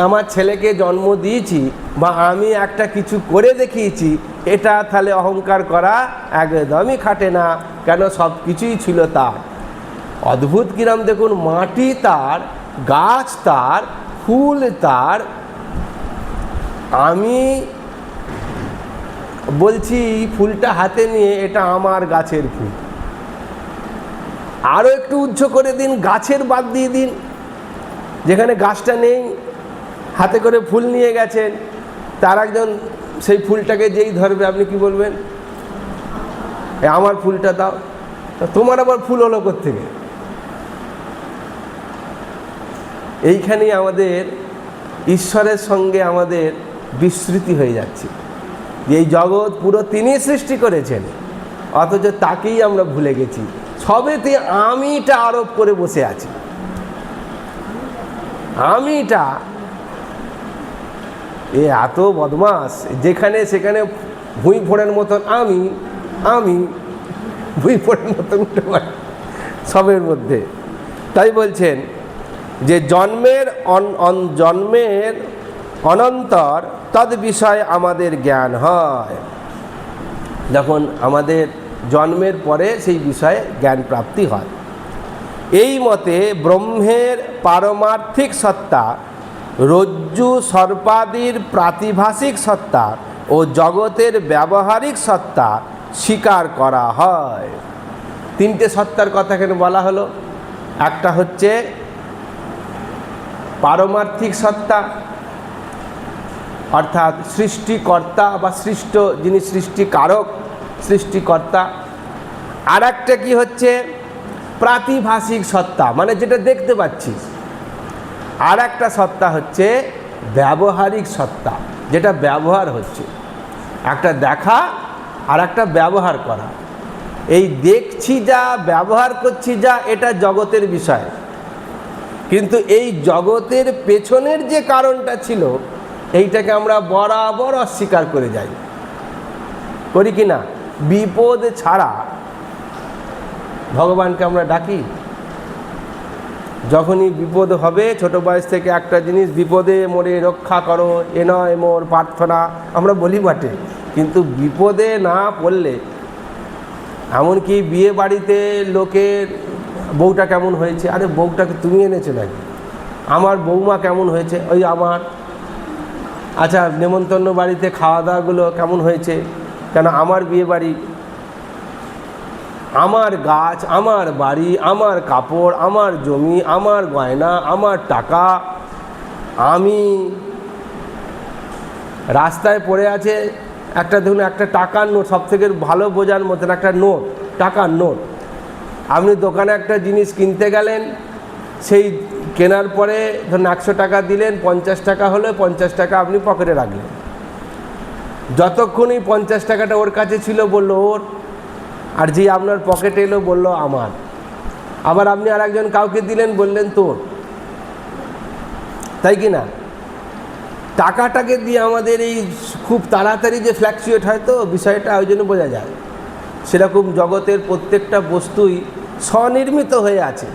আমার ছেলেকে জন্ম দিয়েছি বা আমি একটা কিছু করে দেখিয়েছি, এটা তাহলে অহংকার করা একদমই খাটে না, কেন সব কিছুই ছিল তার। অদ্ভুত কিরম দেখুন, মাটি তার, গাছ তার, ফুল তার। আমি বলছি ফুলটা হাতে নিয়ে এটা আমার গাছের ফুল, আরও একটু উজ্জ্ব করে দিন, গাছের বাদ দিয়ে দিন, যেখানে গাছটা নেই হাতে করে ফুল নিয়ে গেছেন, তার একজন সেই ফুলটাকে যেই ধরবে আপনি কি বলবেন? আমার ফুলটা দাও। তোমার আবার ফুল হলো কোত্থেকে? এইখানেই আমাদের ঈশ্বরের সঙ্গে আমাদের বিস্মৃতি হয়ে যাচ্ছে। এই জগৎ পুরো তিনি সৃষ্টি করেছেন, অথচ তাকেই আমরা ভুলে গেছি। সবেতে আমিটা আরোপ করে বসে আছি। আমিটা এ এত বদমাস, যেখানে সেখানে ভুঁই ফোড়ের মতন আমি ভুঁই ফোড়ের মতন উঠে পড়ে সবের মধ্যে। তাই বলছেন যে জন্মের অনন্তর তদ বিষয়ে আমাদের জ্ঞান হয়। যখন আমাদের জন্মের পরে সেই বিষয়ে জ্ঞান প্রাপ্তি হয়। এই মতে ব্রহ্মের পারমার্থিক সত্তা, রজ্জু সর্পাদির প্রাতিভাসিক সত্তা ও জগতের ব্যবহারিক সত্তা স্বীকার করা হয়। তিনটে সত্তার কথা এখানে বলা হলো। একটা হচ্ছে পারমার্থিক সত্তা, অর্থাৎ সৃষ্টিকর্তা বা সৃষ্ট, যিনি সৃষ্টিকারক, সৃষ্টিকর্তা। আর একটা কি হচ্ছে প্রাতিভাসিক সত্তা, মানে যেটা দেখতে পাচ্ছি। আর একটা সত্তা হচ্ছে ব্যবহারিক সত্তা, যেটা ব্যবহার হচ্ছে। একটা দেখা আর একটা ব্যবহার করা। এই দেখছি যা, ব্যবহার করছি যা, এটা জগতের বিষয়। কিন্তু এই জগতের পেছনের যে কারণটা ছিল, এইটাকে আমরা বরাবর অস্বীকার করে যাই, করি কি না? বিপদ ছাড়া ভগবানকে আমরা ডাকি? যখনই বিপদ হবে, ছোট বয়স থেকে একটা জিনিস, বিপদে মোরে রক্ষা করো, এ নয় মোর প্রার্থনা, আমরা বলি বটে, কিন্তু বিপদে না পড়লে, এমনকি বিয়ে বাড়িতে লোকের বউটা কেমন হয়েছে, আরে বউটাকে তুমি এনেছো নাকি, আমার বৌমা কেমন হয়েছে, ওই আমার, আচ্ছা নেমন্তন্ন বাড়িতে খাওয়া দাওয়াগুলো কেমন হয়েছে, কেন আমার বিয়ে বাড়ি, আমার গাছ, আমার বাড়ি, আমার কাপড়, আমার জমি, আমার গয়না, আমার টাকা, আমি রাস্তায় পড়ে আছে একটা, ধরুন একটা টাকার নোট, সব থেকে ভালো বোঝার মতন একটা নোট, টাকার নোট, আপনি দোকানে একটা জিনিস কিনতে গেলেন, সেই কেনার পরে ধরুন 100 টাকা দিলেন, 50 টাকা হলো, 50 টাকা আপনি পকেটে রাখলেন, যতক্ষণই 50 টাকাটা ওর কাছে ছিল বললো ওর, আর যে আপনার পকেটে এলো বললো আমার, আবার আপনি আর একজন কাউকে দিলেন, বললেন তোর, তাই কি না? টাকাটাকে দিয়ে আমাদের এই খুব তাড়াতাড়ি যে ফ্ল্যাকচুয়েট হয়, তো বিষয়টা ওই জন্য বোঝা যায়। সেরকম জগতের প্রত্যেকটা বস্তুই স্বনির্মিত হয়ে আছে,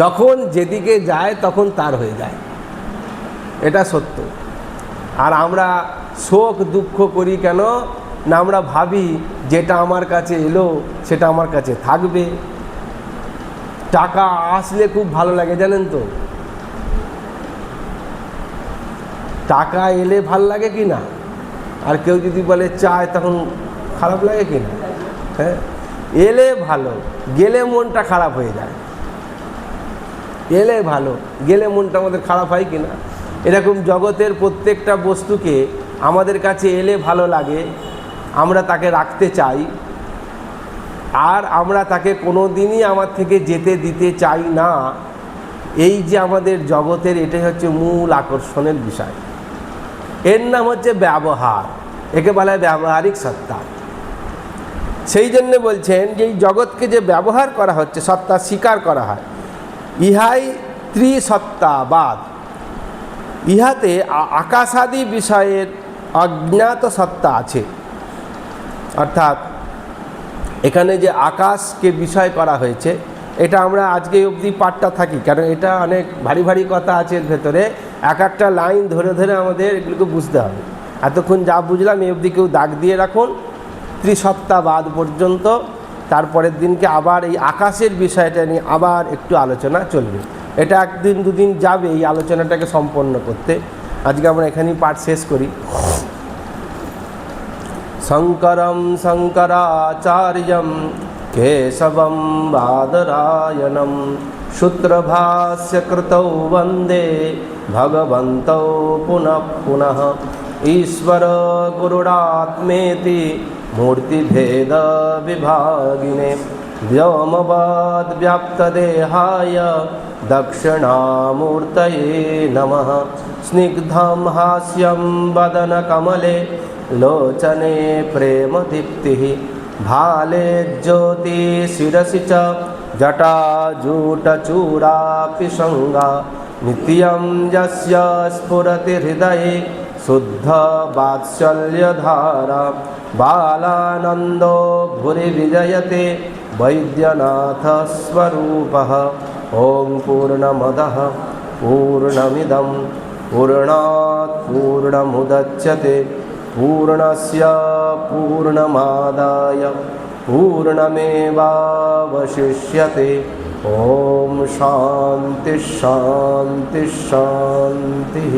যখন যেদিকে যায় তখন তার হয়ে যায়, এটা সত্য। আর আমরা শোক দুঃখ করি কেন না, আমরা ভাবি যেটা আমার কাছে এলো সেটা আমার কাছে থাকবে। টাকা আসলে খুব ভালো লাগে জানেন তো, টাকা এলে ভাল লাগে কি না? আর কেউ যদি বলে চায় তখন খারাপ লাগে কি না? হ্যাঁ, এলে ভালো, গেলে মনটা খারাপ হয়ে যায়। এলে ভালো, গেলে মনটা আমাদের খারাপ হয় কি না? এরকম জগতের প্রত্যেকটা বস্তুকে আমাদের কাছে এলে ভালো লাগে, আমরা তাকে রাখতে চাই, আর আমরা তাকে কোনো দিনই আমার থেকে যেতে দিতে চাই না। এই যে আমাদের জগতের, এটাই হচ্ছে মূল আকর্ষণের বিষয়। এর নাম হচ্ছে ব্যবহার, একে বলা হয় ব্যবহারিক সত্তা। সেই জন্য বলছেন যে এই জগৎকে যে ব্যবহার করা হচ্ছে, সত্তা স্বীকার করা হয়, ইহাই ত্রিসত্তাবাদ। ইহাতে আকাশাদি বিষয়ের অজ্ঞাত সত্তা আছে, অর্থাৎ এখানে যে আকাশকে বিষয় করা হয়েছে, এটা আমরা আজকে অবধি পাঠটা থাকি, কারণ এটা অনেক ভারী ভারী কথা আছে এর ভেতরে, এক একটা লাইন ধরে ধরে আমাদের এগুলোকে বুঝতে হবে। এতক্ষণ যা বুঝলাম এই অবধি কেউ দাগ দিয়ে রাখুন, ত্রিসত্তাবাদ পর্যন্ত। তারপরের দিনকে আবার এই আকাশের বিষয়টা নিয়ে আবার একটু আলোচনা চলবে। এটা একদিন দুদিন যাবে এই আলোচনাটাকে সম্পন্ন করতে। আজকে আমরা এখানেই পাঠ শেষ করি। শঙ্করম শঙ্করাচার্যম কেশবম বাদরায়ণম সূত্রভাষ্য কৃতৌ বন্দে ভগবন্তৌ পুনঃ পুনঃ। ঈশ্বর গুরুরাত্মেতি মূর্তিভেদ বিভাগিনে व्योमवद् व्याप्तदेहाय दक्षिणामूर्तये नमः। स्निग्धं हास्यं वदनकमले लोचने प्रेमदीप्तिः भाले ज्योतिशिरसि च जटाजूटचूडापि संगा नित्यं यस्य स्फुरति हृदये शुद्धवात्सल्यधारा बालानन्दो भुरि विजयते वैद्यनाथस्वरूपः। ॐ पूर्णमदः पूर्णमिदं पूर्णात् पूर्णमुदच्यते पूर्णस्य पूर्णमादाय पूर्णमेवावशिष्यते। ॐ शान्तिः शान्तिः शान्तिः।